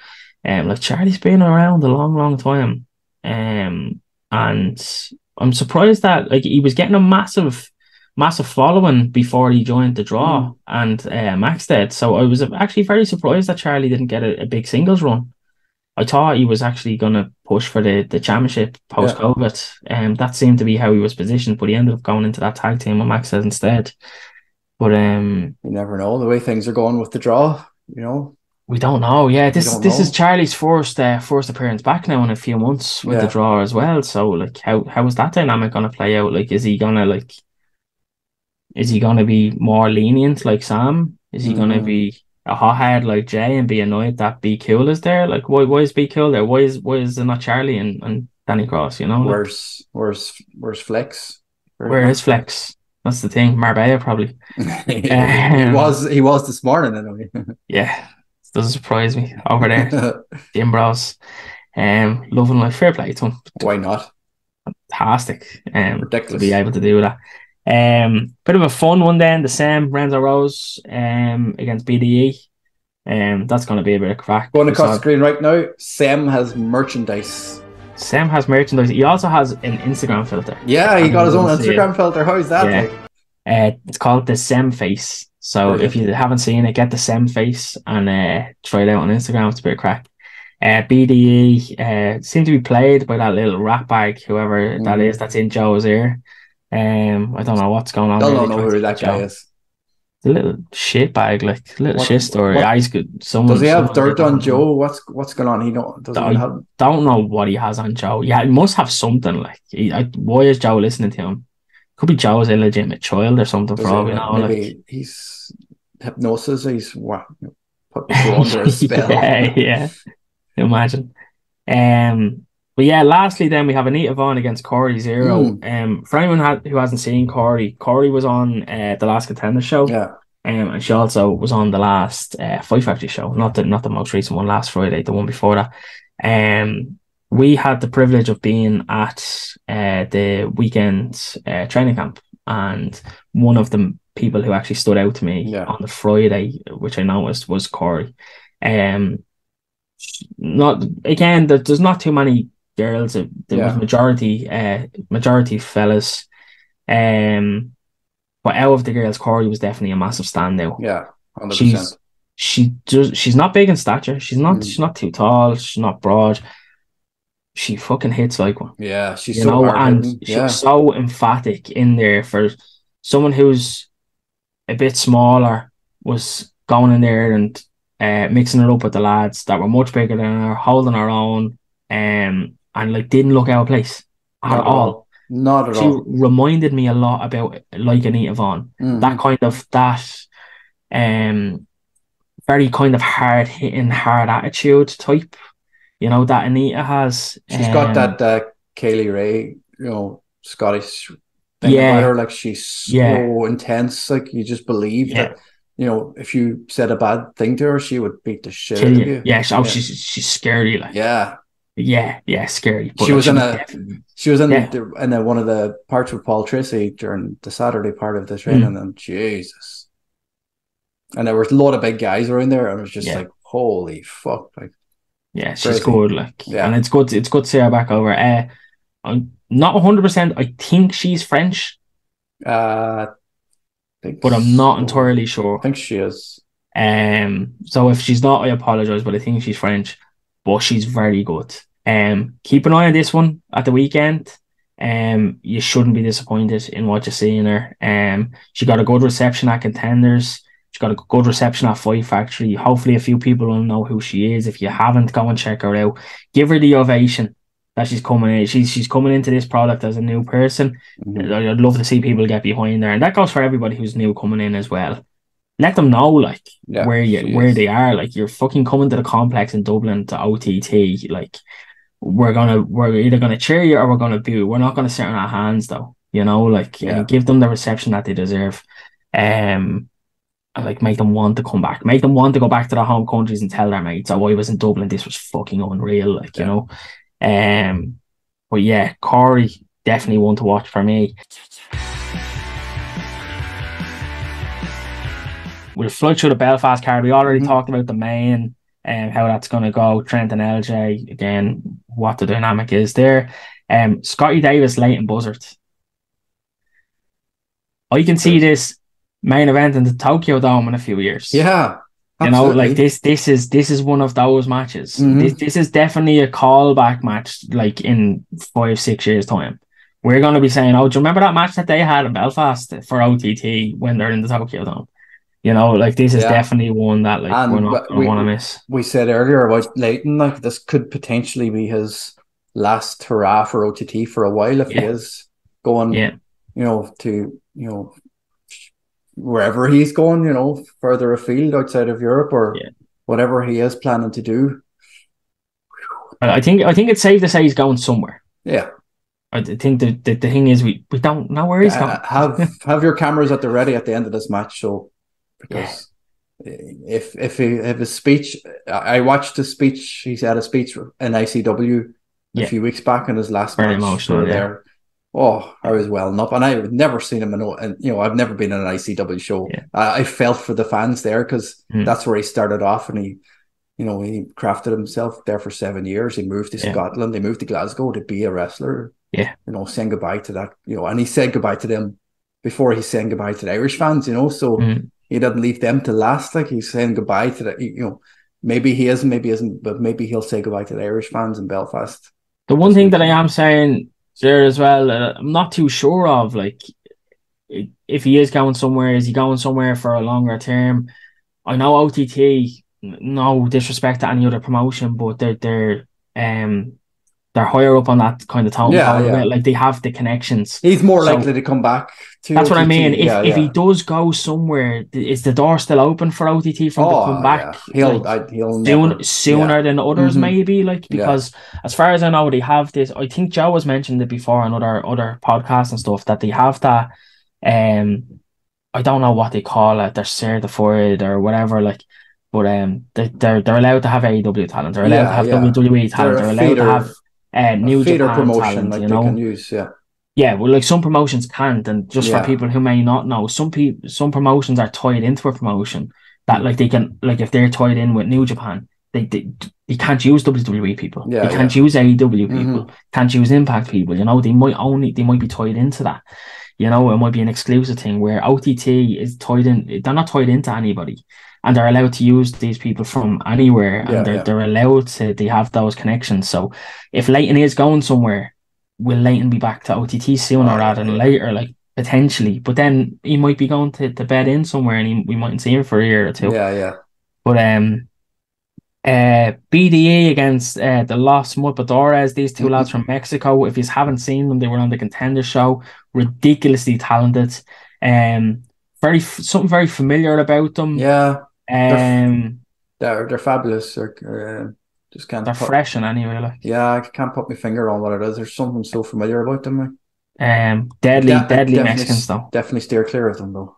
like Charlie's been around a long time. And I'm surprised that like he was getting a massive following before he joined The Draw and Max did. So I was actually very surprised that Charlie didn't get a big singles run. I thought he was actually going to push for the championship post-COVID. That seemed to be how he was positioned, but he ended up going into that tag team with Max did instead. But you never know the way things are going with The Draw, you know. We don't know. Yeah, this is Charlie's first appearance back now in a few months with The Draw as well. So like how is that dynamic going to play out? Like is he going to be more lenient like Sam? Is he going to be a hothead like Jay and be annoyed that Be Cool is there? Like why is Be Cool there? Why is it not Charlie and Danny Cross? You know, where's Flex? Where is Flex? That's the thing. Marbella probably. he was this morning anyway. Yeah. Doesn't surprise me over there. The Bros. Loving life. Fair play to him. Why not? Fantastic. Ridiculous to be able to do that. Bit of a fun one then. The Sam Renzo Rose against BDE. That's going to be a bit of crack. Going across the screen right now, Sam has merchandise. He also has an Instagram filter. Yeah, he got his own Instagram filter. How is that? Yeah. It's called the Sem Face. So if you haven't seen it, get the Sem Face and try it out on Instagram. It's a bit of crack. BDE seemed to be played by that little rat bag, whoever that is, that's in Joe's ear. I don't know what's going on. I don't know who that guy is. The little shit bag, like little shit story. Does he have dirt on Joe? What's going on? Don't know what he has on Joe. Yeah, he must have something. Like, why is Joe listening to him? Could be Joe's illegitimate child or something. For all we know, maybe he's hypnosis. He's put Joe under a spell. yeah. Imagine. But yeah, lastly, then we have Anita Vaughn against Corey Zero. For anyone who hasn't seen Corey was on the last Contender show. Yeah. And she also was on the last Fight Factory show, not the most recent one, last Friday, the one before that. We had the privilege of being at the weekend training camp, and one of the people who actually stood out to me on the Friday, which I noticed, was Corey. There's not too many girls. There was majority fellas. But out of the girls, Corey was definitely a massive standout. Yeah, 100%. She's not big in stature. She's not too tall. She's not broad. She fucking hits like one. Yeah, she's so hard hitting. She's so emphatic in there for someone who's a bit smaller, was going in there and mixing it up with the lads that were much bigger than her, holding her own, and like didn't look out of place at all. Not at She all. reminded me a lot about like Anita Vaughan. That Mm-hmm. kind of um very kind of hard hitting, hard attitude type, that Anita has. She's got that Kaylee Ray, Scottish thing about Yeah, her. Like she's yeah, so intense. Like you just believe yeah. that, if you said a bad thing to her, she would beat the shit Kill out of you. you. Yeah, Yeah. she's scary, like. Yeah. Yeah, yeah, scary. But She like was she in was a definitely, she was yeah, one of the parts with Paul Tracy during the Saturday part of the training, mm, and Jesus. And there was a lot of big guys around there, and it was just yeah, like, holy fuck, like yeah. She's crazy. good, like, and Yeah. it's good to see her back over. I'm not 100%. I think she's French, I think but I'm not so. entirely I sure. think she is. So if she's not, I apologize, but I think she's French, but she's very good. Keep an eye on this one at the weekend. You shouldn't be disappointed in what you see in her. She got a good reception at Contenders. She got a good reception at Fight Factory. Hopefully, a few people will know who she is. If you haven't, go and check her out. Give her the ovation that she's coming in. She's coming into this product as a new person. Mm-hmm. I'd love to see people get behind her, and that goes for everybody who's new coming in as well. Let them know like Yeah, she where is. they are. Like you're fucking coming to the complex in Dublin to OTT. Like we're either gonna cheer you or we're gonna boo. We're not gonna sit on our hands though. Like Yeah, and give them the reception that they deserve. And like make them want to come back. Make them want to go back to their home countries and tell their mates, oh, I was in Dublin, this was fucking unreal. Like, yeah. But yeah, Corey definitely one to watch for me. We'll fly through the Belfast card. We already Mm-hmm. talked about the main and how that's going to go. Trent and LJ, again, what the dynamic is there. Scotty Davis, Leyton Buzzard. I can see Crazy. this main event in the Tokyo Dome in a few years. Yeah, Like absolutely. this is one of those matches. This Mm-hmm. this is definitely a callback match, like in 5-6 years time. We're going to be saying, oh, do you remember that match that they had in Belfast for OTT when they're in the Tokyo Dome? Like this is Yeah, definitely one that like we're and not going to want to miss. we said earlier about Leyton, like this could potentially be his last hurrah for OTT for a while if he Yeah, is going, yeah, to wherever he's going, further afield outside of Europe or yeah. whatever he is planning to do. I think it's safe to say he's going somewhere. Yeah. I think the thing is we don't know where he's going. Have your cameras at the ready at the end of this match, so Yeah, because if his speech, I watched his speech. He had a speech in ICW a yeah. few weeks back in his last Very match for emotional. Yeah, there. Oh, I was welling up, and I've never seen him and I've never been in an ICW show. yeah. I felt for the fans there because Mm, that's where he started off, and he crafted himself there for 7 years. He moved to yeah, Scotland. He moved to Glasgow to be a wrestler. yeah, Saying goodbye to that, and he said goodbye to them before he's saying goodbye to the Irish fans, so mm. he didn't leave them to last. Like he's saying goodbye to maybe he isn't, maybe isn't, but maybe he'll say goodbye to the Irish fans in Belfast The one this thing that I weekend. am saying there as well, I'm not too sure of like if he is going somewhere, is he going somewhere for a longer term? I know OTT, no disrespect to any other promotion, but they're higher up on that kind of totem Yeah, pole a bit. yeah. Like they have the connections. He's more So likely to come back to that's what I mean. OTT. If Yeah, if he yeah. does go somewhere, is the door still open for OTT for him to come Oh, back yeah. like He'll never. sooner Yeah. than others Mm-hmm. maybe? Like Yeah. because as far as I know, they have this. I think Joe has mentioned it before on other podcasts and stuff that they have that. I don't know what they call it. They're certified or whatever. Like, but they're allowed to have AEW talent. They're allowed to Yeah, have yeah. WWE They're talent. They're allowed to have a New feeder Japan promotion talent. like they can use. Yeah. Yeah, well, like some promotions can't, and just for Yeah. people who may not know, some promotions are tied into a promotion that Mm. like they can like if they're tied in with New Japan, they can't use WWE people, they Yeah, can't yeah. use AEW people, Mm-hmm. can't use Impact people. They might be tied into that. It might be an exclusive thing where OTT is tied in. They're not tied into anybody, and they're allowed to use these people from anywhere, and Yeah, they're yeah. they're allowed to. They have those connections. So if Leyton is going somewhere, will Leyton be back to OTT sooner Oh, rather yeah, than yeah. later? Like potentially, but then he might be going to bed in somewhere, and we mightn't see him for a year or two. Yeah, yeah. But BDE against the Los Mulpadores, these two lads Mm-hmm. from Mexico. If you haven't seen them, they were on the Contender Show. Ridiculously talented. Something very familiar about them. Yeah, they're Um, they're fabulous. Just they're can't put. fresh and anyway, like Yeah, I can't put my finger on what it is. There's something so familiar about them. Like. I deadly Mexicans though. definitely steer clear of them though.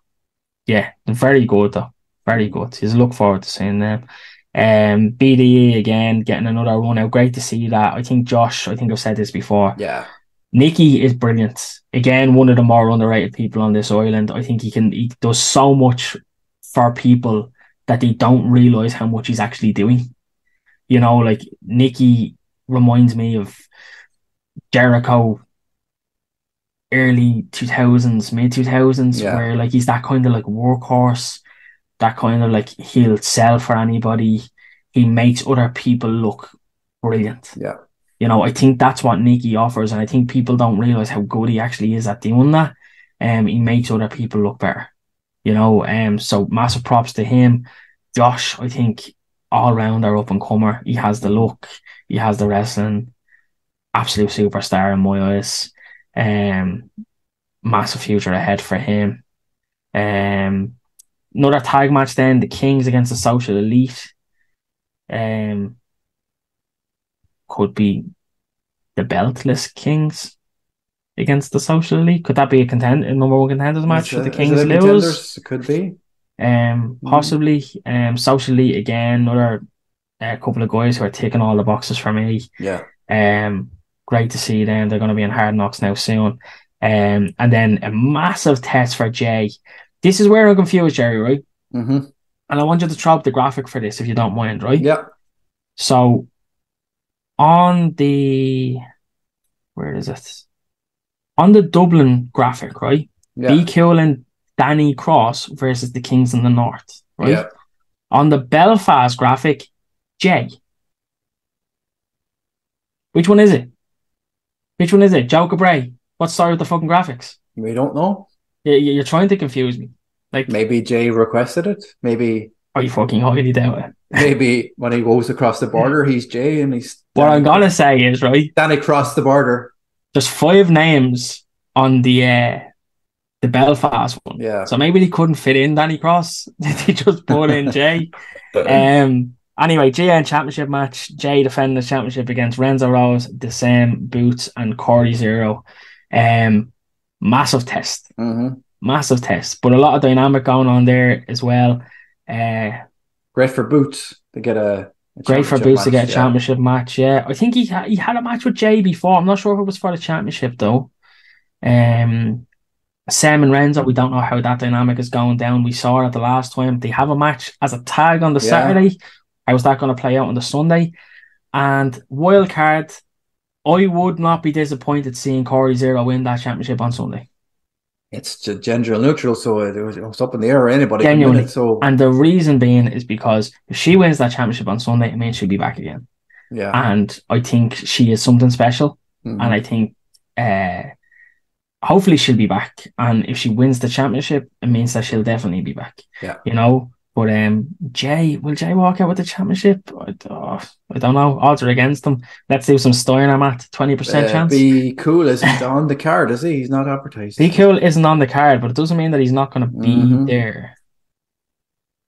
Yeah, they're very good though. Very Mm. good. Just look forward to seeing them. BDE again, getting another run out. Great to see that. I think Josh, I think I've said this before. Yeah, Nicky is brilliant. Again, one of the more underrated people on this island. I think he does so much for people that they don't realize how much he's actually doing. You know, like Nicky reminds me of Jericho early 2000s, mid 2000s, yeah, where like he's that kind of like workhorse, that kind of like he'll sell for anybody. He makes other people look brilliant. yeah. You know, I think that's what Nicky offers, and I think people don't realize how good he actually is at doing that. He makes other people look better. You know, so massive props to him. Josh, I think all round our up and comer. He has the Mm-hmm. look, he has the wrestling, absolute superstar in my eyes. Um, Massive future ahead for him. Um, Another tag match then, the Kings against the Social Elite. Um, could be the beltless Kings against the Social Elite. Could that be a number one contenders match? Should the Is it Kings a lose? contenders? It could be. Mm. Possibly. Social Elite again, another couple of guys who are ticking all the boxes for me. Yeah. Um, Great to see them. They're going to be in Hard Knocks now soon. And then a massive test for Jay. This is where I'm confused, Jerry, right? Mm-hmm. And I want you to throw up the graphic for this if you don't mind, right? Yeah. So on the where is it? On the Dublin graphic, right? Yeah. Be Cool and Danny Cross versus the Kings in the North, right? Yeah. On the Belfast graphic, Jay. Which one is it? Which one is it? Joe Cabray. What's the story with the fucking graphics? We don't know. You're trying to confuse me. Like, Maybe Jay requested it. Maybe are you fucking highly doubt it? maybe when he goes across the border, he's Jay and he's What Danny I'm gonna say is, right, Danny crossed the border. there's 5 names on the Belfast one. Yeah. So maybe they couldn't fit in Danny Cross. They just put in Jay. Anyway, GN Championship match. Jay defending the championship against Renzo Rose, the same Boots, and Corey Zero. Massive test. Mm-hmm. Massive test. But a lot of dynamic going on there as well. Great for Boots to get a Great for Boots to get a yeah. championship match. Yeah, I think he had a match with Jay before. I'm not sure if it was for the championship though. Sam and Renzo, we don't know how that dynamic is going down. We saw it the last time. They have a match as a tag on the Saturday. How's that going to play out on the Sunday? And wild card, I would not be disappointed seeing Corey Zero win that championship on Sunday. It's gender neutral, so it was up in the air. Anybody Genuinely. can win it. So, and the reason being is because if she wins that championship on Sunday, it means she'll be back again. Yeah. And I think she is something special. Mm-hmm. And I think hopefully she'll be back. And if she wins the championship, it means that she'll definitely be back. Yeah. You know? But will Jay walk out with the championship? I don't know. Odds are against him. Let's do some Steiner, Matt. 20% chance. Be Cool isn't on the card, is he? He's not advertised. Be Cool isn't on the card, but it doesn't mean that he's not going to be there.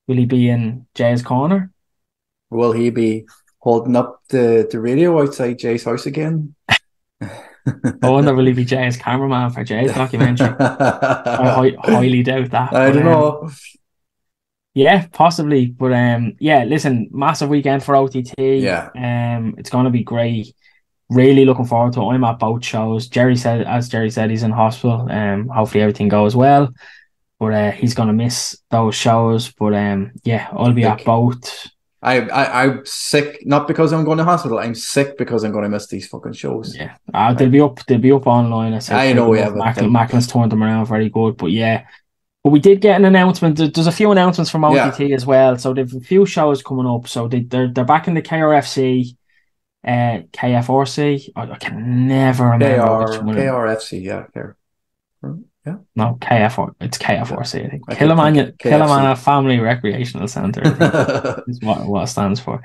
Will he be in Jay's corner? Will he be holding up the radio outside Jay's house again? I wonder will he be Jay's cameraman for Jay's documentary? I highly doubt that. I don't know. Yeah, possibly. But yeah, listen, massive weekend for OTT. Yeah. It's gonna be great. Really looking forward to it. I'm at both shows. Jerry said he's in hospital. Hopefully everything goes well. But he's gonna miss those shows. But yeah, I'll be at both. I'm sick, not because I'm going to hospital. I'm sick because I'm going to miss these fucking shows. Yeah, they'll be up online. I know. Yeah, Macklin's turned them around very good. But yeah. But we did get an announcement. There's a few announcements from OTT as well. So they've a few shows coming up. So they're back in the KRFC, KFRC. I can never remember which one. KRFC, yeah. Yeah. No, KFR. It's KFRC, I think. Killamana Family Recreational Centre is what it stands for.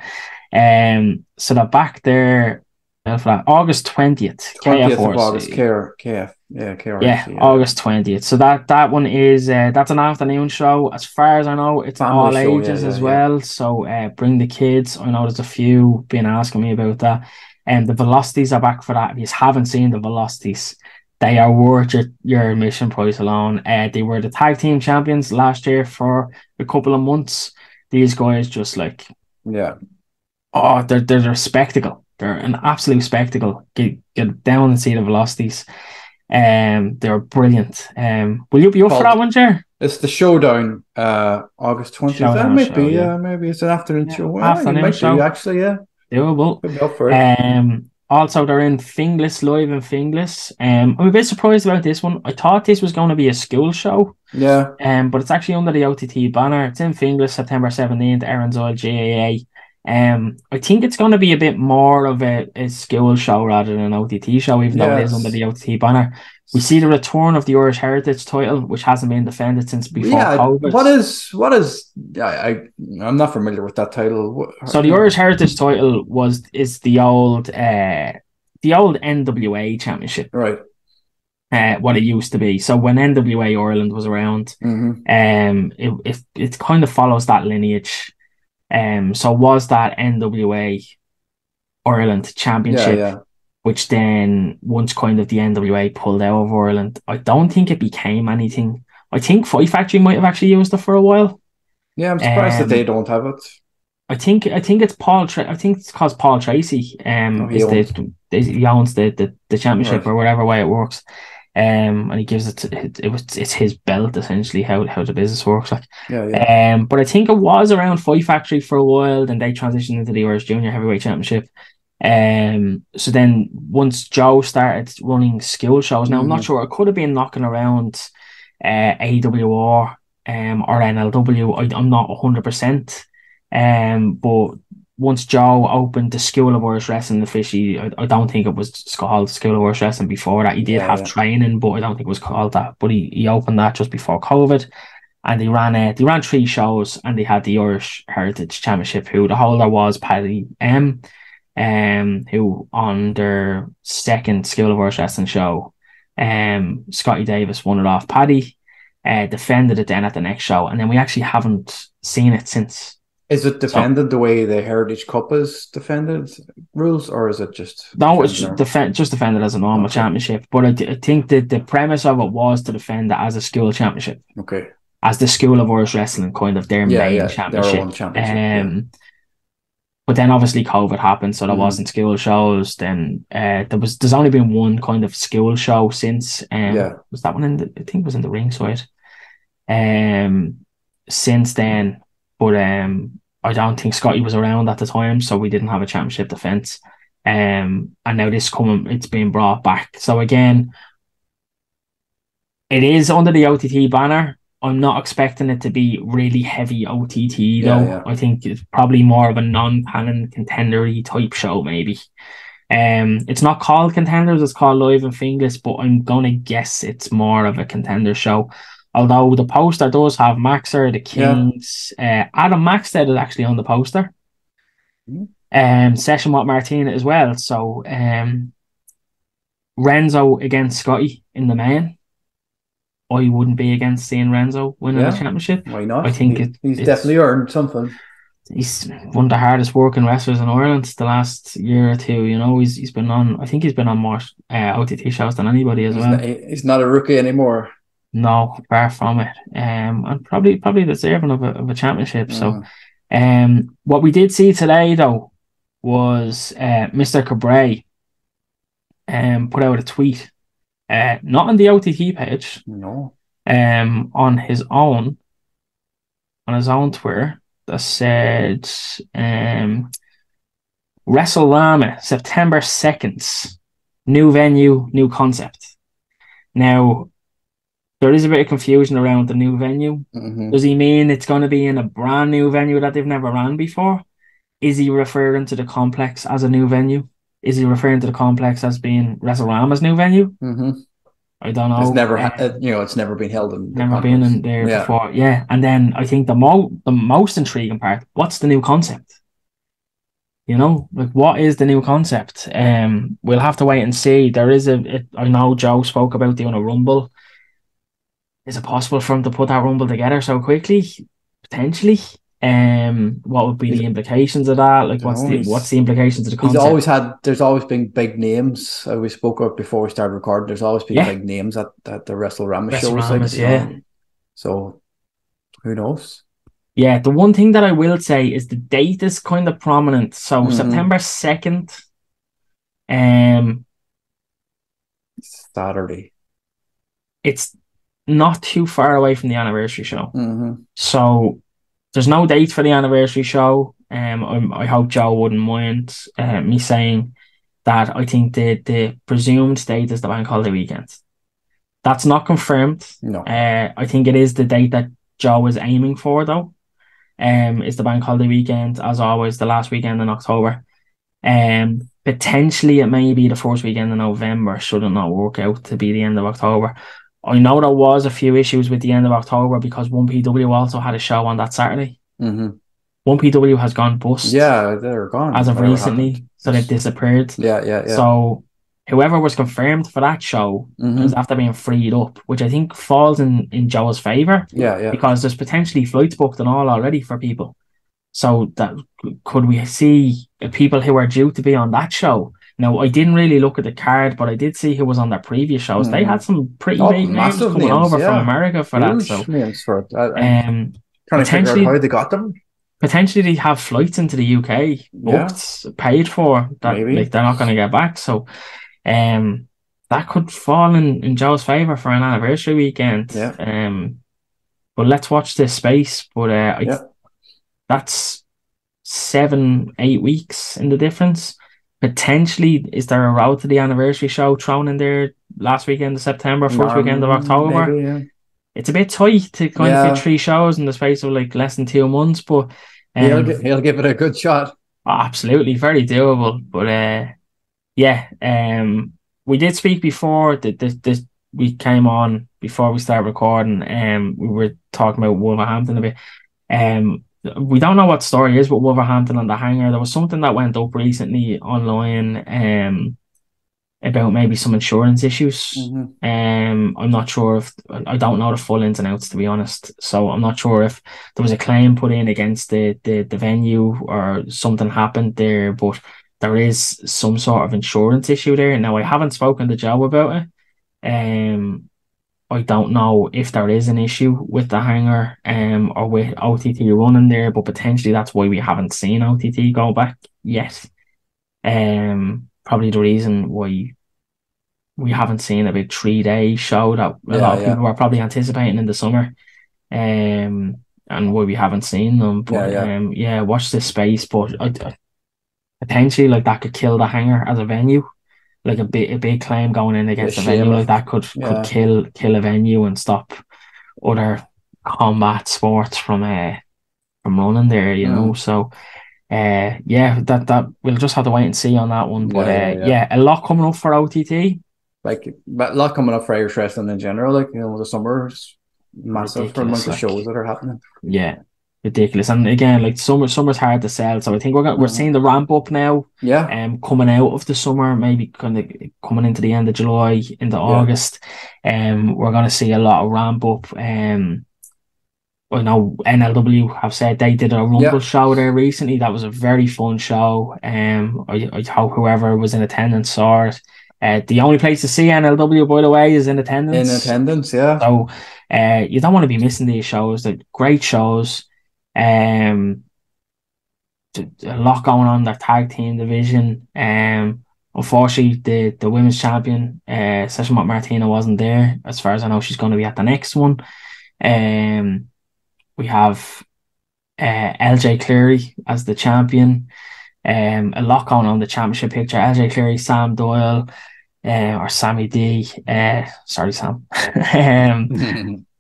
So they're back there for that August 20th, 20th of August, KFRC. Yeah, KRC, August 20th. So that one is that's an afternoon show. As far as I know, it's family all show, ages as well. So bring the kids. I know there's a few been asking me about that. And the Velocities are back for that. If you haven't seen the Velocities, they are worth your admission price alone. They were the tag team champions last year for a couple of months. These guys just like, yeah. oh, they're a spectacle. They're an absolute spectacle. Get down and see the Velocities. They're brilliant. Will you be up for that one, Jer? It's the Showdown, August 20th. Showdown Maybe, show, maybe it's an afternoon show. Well, you afternoon might show. be, actually, yeah. Doable. Could be up for it. Also they're in Finglas, live in Finglas. I'm a bit surprised about this one. I thought this was going to be a school show. Yeah. But it's actually under the OTT banner. It's in Finglas, September 17th, Erinsoil GAA. I think it's going to be a bit more of a school show rather than an OTT show, even though it is under the OTT banner. We see the return of the Irish Heritage title, which hasn't been defended since before COVID. What is? I'm not familiar with that title. So the Irish Heritage title is the old NWA championship, right? What it used to be. So when NWA Ireland was around, it kind of follows that lineage. So was that NWA Ireland championship, which then once kind of the NWA pulled out of Ireland, I don't think it became anything. I think Fight Factory might have actually used it for a while. Yeah, I'm surprised that they don't have it. I think it's Paul. I think it's because Paul Tracy he owns the championship, or whatever way it works. And he gives it's his belt essentially, how the business works. Like, but I think it was around Fight Factory for a while, then they transitioned into the Irish Junior Heavyweight Championship. So then once Joe started running school shows, now I'm not sure, it could have been knocking around AWR or NLW. I'm not 100%. But once Joe opened the School of Irish Wrestling officially, I don't think it was called School of Irish Wrestling before that. He did have training, but I don't think it was called that. But he opened that just before COVID, and they ran 3 shows, and they had the Irish Heritage Championship, who the holder was Paddy M, who on their second School of Irish Wrestling show, Scotty Davis won it off Paddy, defended it then at the next show, and then we actually haven't seen it since. Is it defended the way the Heritage Cup is defended rules, or is it just... No, it's just defended as a normal championship. But I think that the premise of it was to defend it as a school championship. Okay. As the School of Irish Wrestling, kind of their main championship. Their own championship. But then obviously COVID happened, so there wasn't school shows. Then there's only been one kind of school show since. Was that one I think it was in the ringside. Since then, but I don't think Scotty was around at the time, so we didn't have a championship defense. And now it's being brought back. So again, it is under the OTT banner. I'm not expecting it to be really heavy OTT though. I think it's probably more of a non-canon contender-y type show, maybe. It's not called Contenders, it's called Live in Finglas, but I'm gonna guess it's more of a contender show. Although the poster does have Maxer, the Kings, Adam Maxted is actually on the poster. Session with Martina as well. So Renzo against Scotty in the main. I wouldn't be against seeing Renzo winning the championship. Why not? I think he's definitely earned something. He's one of the hardest working wrestlers in Ireland the last year or two. You know, he's been on. I think he's been on more OTT shows than anybody as well. He's not a rookie anymore. No, far from it. And probably deserving of a championship. So, what we did see today though was Mr. Cabray put out a tweet. Not on the OTT page. No. On his own Twitter that said WrestleRama September 2nd. New venue, new concept. Now there is a bit of confusion around the new venue. Does he mean it's going to be in a brand new venue that they've never ran before? Is he referring to the complex as a new venue? Is he referring to the complex as being WrestleRama's new venue? I don't know. It's never, it's never been held in. Never been in there before. Yeah, and then I think the most intriguing part: what's the new concept? You know, like what is the new concept? We'll have to wait and see. There is I know Joe spoke about doing a Rumble. Is it possible for him to put that Rumble together so quickly? Potentially. What would be He's, the implications of that? Like, you know, what's the implications of the he's concept? always had. There's always been big names. We spoke of before we started recording. There's always been Yeah, big names at the WrestleRama shows, like WrestleMania, you yeah. know. So who knows? Yeah, the one thing that I will say is the date is kind of prominent. So Mm-hmm. September 2nd, um, Saturday. it's not too far away from the anniversary show. Mm-hmm. So there's no date for the anniversary show. I hope Joe wouldn't mind me saying that I think the presumed date is the bank holiday weekend. That's not confirmed. No. I think it is the date that Joe is aiming for, though. Is the bank holiday weekend, as always, the last weekend in October. Potentially it may be the first weekend in November, should it not work out to be the end of October. I know there was a few issues with the end of October because 1PW also had a show on that Saturday. Mm-hmm. 1PW has gone bust Yeah, they're gone. as of Whatever happened. recently, so they've disappeared. Yeah. So whoever was confirmed for that show is Mm-hmm. after being freed up, which I think falls in Joe's favour Yeah. because there's potentially flights booked and all already for people. So that could we see people who are due to be on that show? Now, I didn't really look at the card, but I did see who was on their previous shows. They Mm-hmm. had some pretty Oh, big names massive coming names. over from Yeah, America for that. huge So, names for it. I'm um, trying to figure out potentially, how they got them. potentially they have flights into the UK Yeah, booked, paid for that. Like maybe. they're not going to get back. So, um, that could fall in Joe's favor for an anniversary weekend. Yeah, But let's watch this space. But yeah. that's 7, 8 weeks in the difference. Potentially, is there a route to the anniversary show thrown in there last weekend of September, first weekend of October? Maybe. Yeah, It's a bit tight to kind of fit yeah. 3 shows in the space of like less than 2 months, but He'll give it a good shot. absolutely very doable. But yeah, we did speak before that this we came on before we started recording, we were talking about Wolverhampton a bit. We don't know what story is with Wolverhampton on the hanger. There was something that went up recently online about maybe some insurance issues. Mm-hmm. I'm not sure if I don't know the full ins and outs, to be honest. So I'm not sure if there was a claim put in against the venue or something happened there, but there is some sort of insurance issue there. Now I haven't spoken to Joe about it. I don't know if there is an issue with the hangar or with OTT running there, but potentially that's why we haven't seen OTT go back yet. Probably the reason why we haven't seen a big 3 day show that a lot of people were probably anticipating in the summer. And why we haven't seen them. But yeah, watch this space. But potentially like that could kill the hangar as a venue. Like a big claim going in against a venue like that could kill a venue and stop other combat sports from running there, you know. So yeah, that we'll just have to wait and see on that one. But yeah, a lot coming up for OTT. Like a lot coming up for Irish wrestling in general. Like you know, the summer's massive for amount of shows that are happening. Yeah, ridiculous. And again, like summer's hard to sell. So I think we're seeing the ramp up now. Yeah. Coming out of the summer, maybe kind of coming into the end of July, into August. We're gonna see a lot of ramp up. I know NLW have said they did a Rumble show there recently. That was a very fun show. I hope whoever was in attendance saw it. The only place to see NLW, by the way, is in attendance. In attendance, yeah. So you don't want to be missing these shows. They're great shows. A lot going on in their tag team division. Unfortunately, the women's champion, Session Martina, wasn't there. As far as I know, she's going to be at the next one. We have LJ Cleary as the champion. A lot going on in the championship picture. LJ Cleary, Sam Doyle, or Sammy D. Sorry, Sam.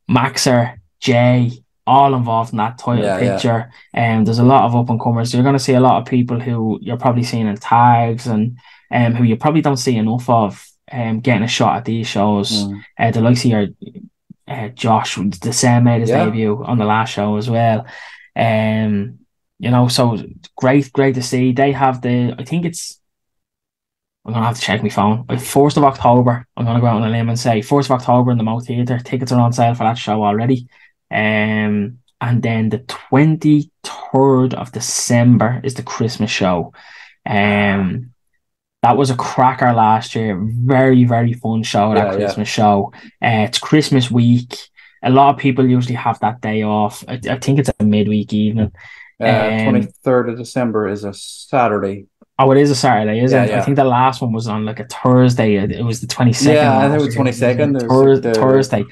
Maxer, Jay, all involved in that title picture. There's a lot of up and comers. You're going to see a lot of people who you're probably seeing in tags and who you probably don't see enough of getting a shot at these shows. The likes of your Josh, the same made his debut on the last show as well. you know, so great to see. They have I think it's, I'm gonna have to check my phone. Like 1st of October, I'm gonna go out on a limb and say 1st of October in the Mo Theatre. Tickets are on sale for that show already. And then the 23rd of December is the Christmas show. That was a cracker last year. Very, very fun show, that Christmas show. It's Christmas week. A lot of people usually have that day off. I think it's a midweek evening. 23rd of December is a Saturday. Oh, it is a Saturday, isn't it? I think the last one was on like a Thursday. It was the 22nd. Yeah, I think it was 22nd. Thursday.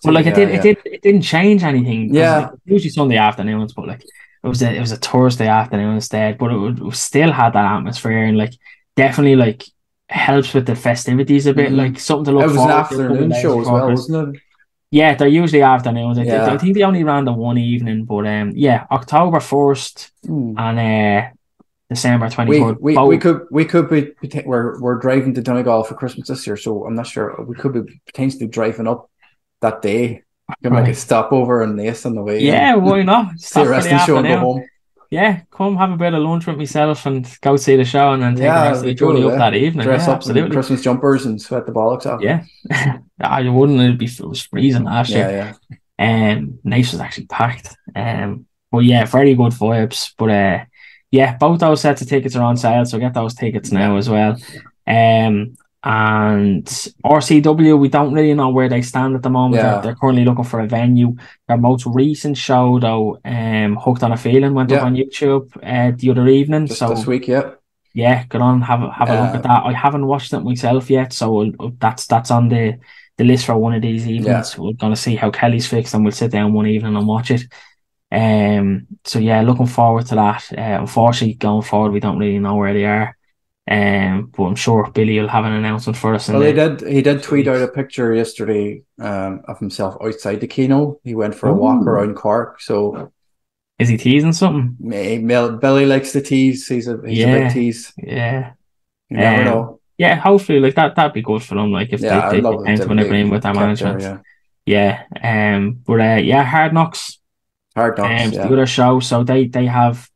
But like it didn't change anything. Yeah, like, usually Sunday afternoons, but like it was a Thursday afternoon instead. But it still had that atmosphere, and like definitely like helps with the festivities a bit. Like something to look forward to. It was an afternoon show as well, wasn't it? Yeah, they're usually afternoons. I think they only ran the one evening, but October 1st and December 23rd. We could be we're driving to Donegal for Christmas this year, so I'm not sure. We could be potentially driving up that day. Give like a stopover and Naas on the way. Yeah, why not? See the rest of the show and go home. Yeah, come have a bit of lunch with myself and go see the show, and then take the rest of the journey up that evening. Dress up in Christmas jumpers and sweat the bollocks off. Yeah, I wouldn't. It was freezing last year. Naas was actually packed. But yeah, very good vibes. But both those sets of tickets are on sale, so get those tickets now as well. And RCW, we don't really know where they stand at the moment. They're currently looking for a venue. Their most recent show, though, Hooked on a Feeling, went up on YouTube the other evening. Just this week, yeah, go on, have a look at that. I haven't watched it myself yet, so that's on the list for one of these evenings. We're gonna see how Kelly's fixed, and we'll sit down one evening and watch it. So yeah, looking forward to that. Unfortunately, going forward, we don't really know where they are. But I'm sure Billy will have an announcement for us. Well, he did tweet out a picture yesterday of himself outside the Keno. He went for a walk around Cork. So is he teasing something? Billy likes to tease. He's a big tease. Yeah. You never know. Yeah, hopefully like that'd be good for them. Like if they tend to whenever in with their management. Hard Knocks. The other show. So they have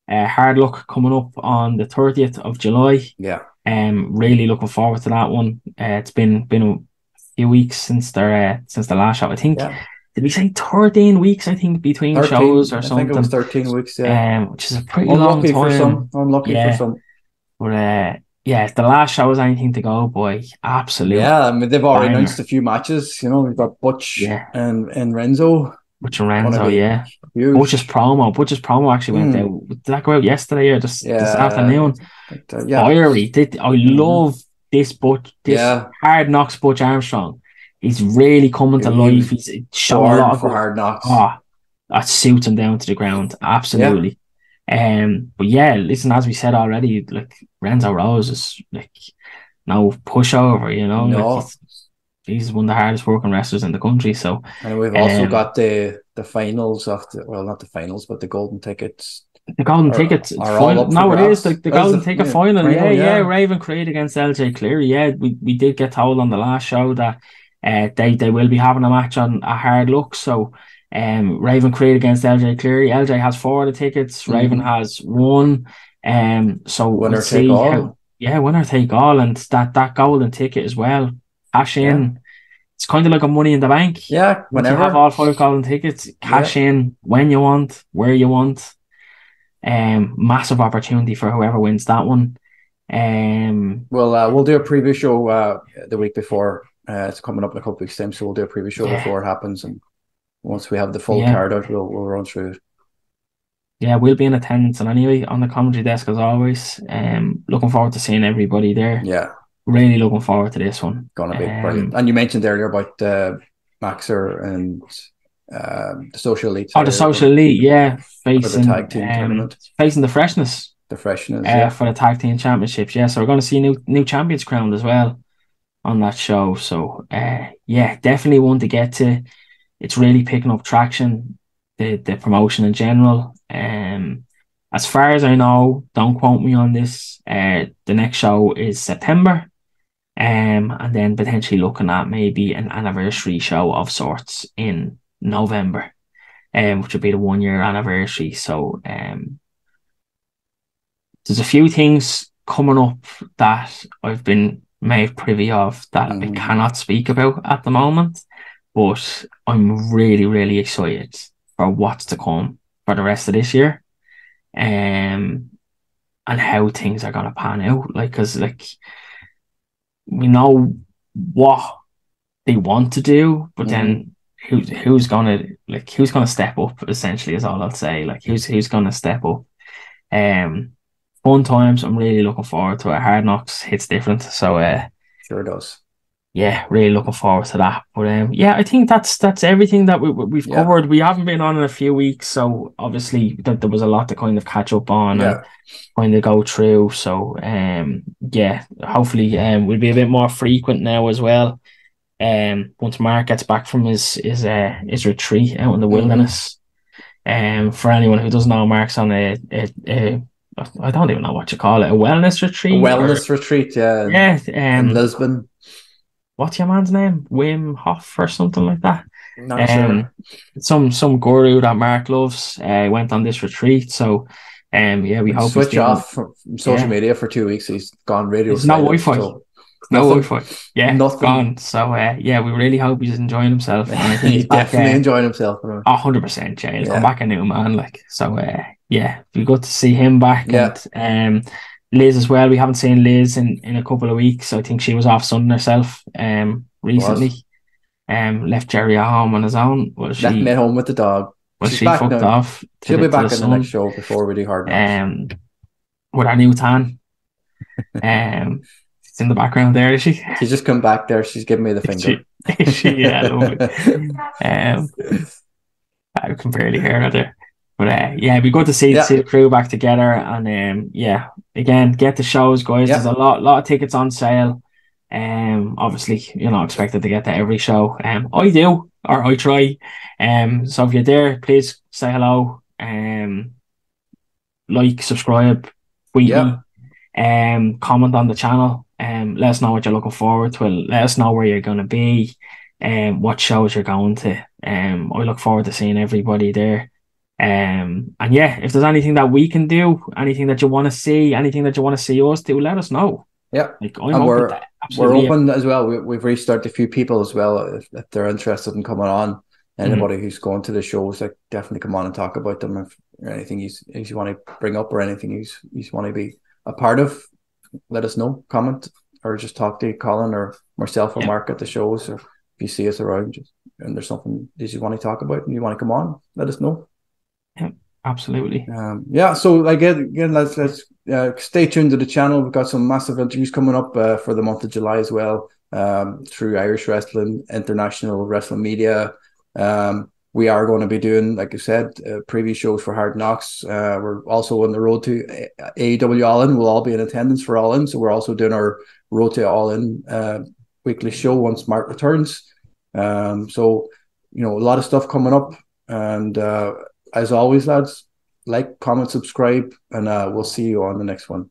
Hard Luck coming up on the 30th of July. Really looking forward to that one. It's been a few weeks since the last show. I think did we say 13 weeks? I think between 13, shows or something. I think it was 13 weeks. Which is a pretty long time. Unlucky for some. But if the last show was anything to go, boy, absolutely. Yeah, I mean they've already announced a few matches. You know, we've got Butch and Renzo. Butch and Renzo, huge. Butch's promo actually went out. Did that go out yesterday or this afternoon? Fiery. I love this Butch, Hard Knocks Butch Armstrong. He's really coming to life. He's showing a lot of Hard Knocks. That suits him down to the ground. Absolutely. But yeah, listen, as we said already, like Renzo Rose is like no pushover, you know. No. Like, he's one of the hardest working wrestlers in the country. So, and we've also got the finals of not the finals, but the golden tickets. The golden tickets. It is the golden ticket final. Yeah. Raven Creed against LJ Cleary. Yeah, we did get told on the last show that they will be having a match on a Hard Luck. So, Raven Creed against LJ Cleary. LJ has 4 of the tickets. Raven has 1. So winner take all. Winner take all, and that golden ticket as well. Cash in. It's kind of like a Money in the Bank. Yeah, whenever. You have all 5 golden tickets, cash in when you want, where you want. Massive opportunity for whoever wins that one. We'll do a preview show the week before. It's coming up in a couple of weeks' time, so we'll do a preview show before it happens, and once we have the full card out, we'll run through it. Yeah, we'll be in attendance, and anyway on the commentary desk as always. Looking forward to seeing everybody there. Yeah. Really looking forward to this one. Gonna be brilliant. And you mentioned earlier about Maxer and the Social Elite. The Social Elite, facing the tag team tournament, facing the Freshness. For the tag team championships. Yeah, so we're going to see new champions crowned as well on that show. So definitely one to get to. It's really picking up traction. The promotion in general. As far as I know, don't quote me on this. The next show is September. And then potentially looking at maybe an anniversary show of sorts in November, which would be the 1 year anniversary. So there's a few things coming up that I've been made privy of that I cannot speak about at the moment, but I'm really, really excited for what's to come for the rest of this year, and how things are gonna pan out. Like, because like we know what they want to do, but then who's gonna step up? Essentially, is all I'll say. Like, who's gonna step up? Fun times. I'm really looking forward to it. Hard Knocks hits different, so sure does. Yeah, really looking forward to that. But yeah, I think that's everything that we've covered. We haven't been on in a few weeks, so obviously there was a lot to kind of catch up on and kind of go through. So yeah, hopefully we'll be a bit more frequent now as well. Once Mark gets back from his retreat out in the wilderness. For anyone who doesn't know, Mark's on a I don't even know what you call it, a wellness retreat. Retreat, yeah. Yeah. In Lisbon. What's your man's name? Wim Hof or something like that. Not sure. Some guru that Mark loves went on this retreat. So yeah, we hope switch off from social media for 2 weeks. He's gone radio. There's no Wi-Fi. So no Wi-Fi. Yeah, nothing. Gone. So yeah, we really hope he's enjoying himself. And I think he's definitely enjoying himself. 100%. Yeah, he's come back a new man. Like, so yeah, it'd be good to see him back. And Liz as well. We haven't seen Liz in a couple of weeks. I think she was off sunning herself recently. Left Jerry at home on his own. Left me at home with the dog. Well, she fucked off. She'll be back in the next show before we do Hard Knocks. With our new tan. She's in the background there, is she? She's just come back there. She's giving me the finger. I can barely hear her there. But yeah, it'd be good to see the crew back together. And yeah, again, get the shows, guys. There's a lot of tickets on sale. Obviously, you're not expected to get to every show. I do, or I try. So if you're there, please say hello. Like, subscribe, tweet me, comment on the channel. Let us know what you're looking forward to. Let us know where you're going to be, what shows you're going to. I look forward to seeing everybody there. And yeah, if there's anything that we can do, anything that you want to see, anything that you want to see us do, let us know. Yeah, like, we're open as well. We've reached out to a few people as well if they're interested in coming on. Anybody who's going to the shows, like, definitely come on and talk about them. If anything you want to bring up or anything you want to be a part of, let us know. Comment or just talk to Colin or myself or Mark at the shows, or if you see us around and there's something that you want to talk about and you want to come on, let us know. Yeah, absolutely. So again, let's stay tuned to the channel. We've got some massive interviews coming up for the month of July as well, through Irish Wrestling, International Wrestling Media. We are going to be doing, like I said, preview shows for Hard Knocks. We're also on the road to AEW All In. We'll all be in attendance for All In. So we're also doing our road to All In weekly show once Mark returns. So, a lot of stuff coming up. And as always, lads, like, comment, subscribe, and we'll see you on the next one.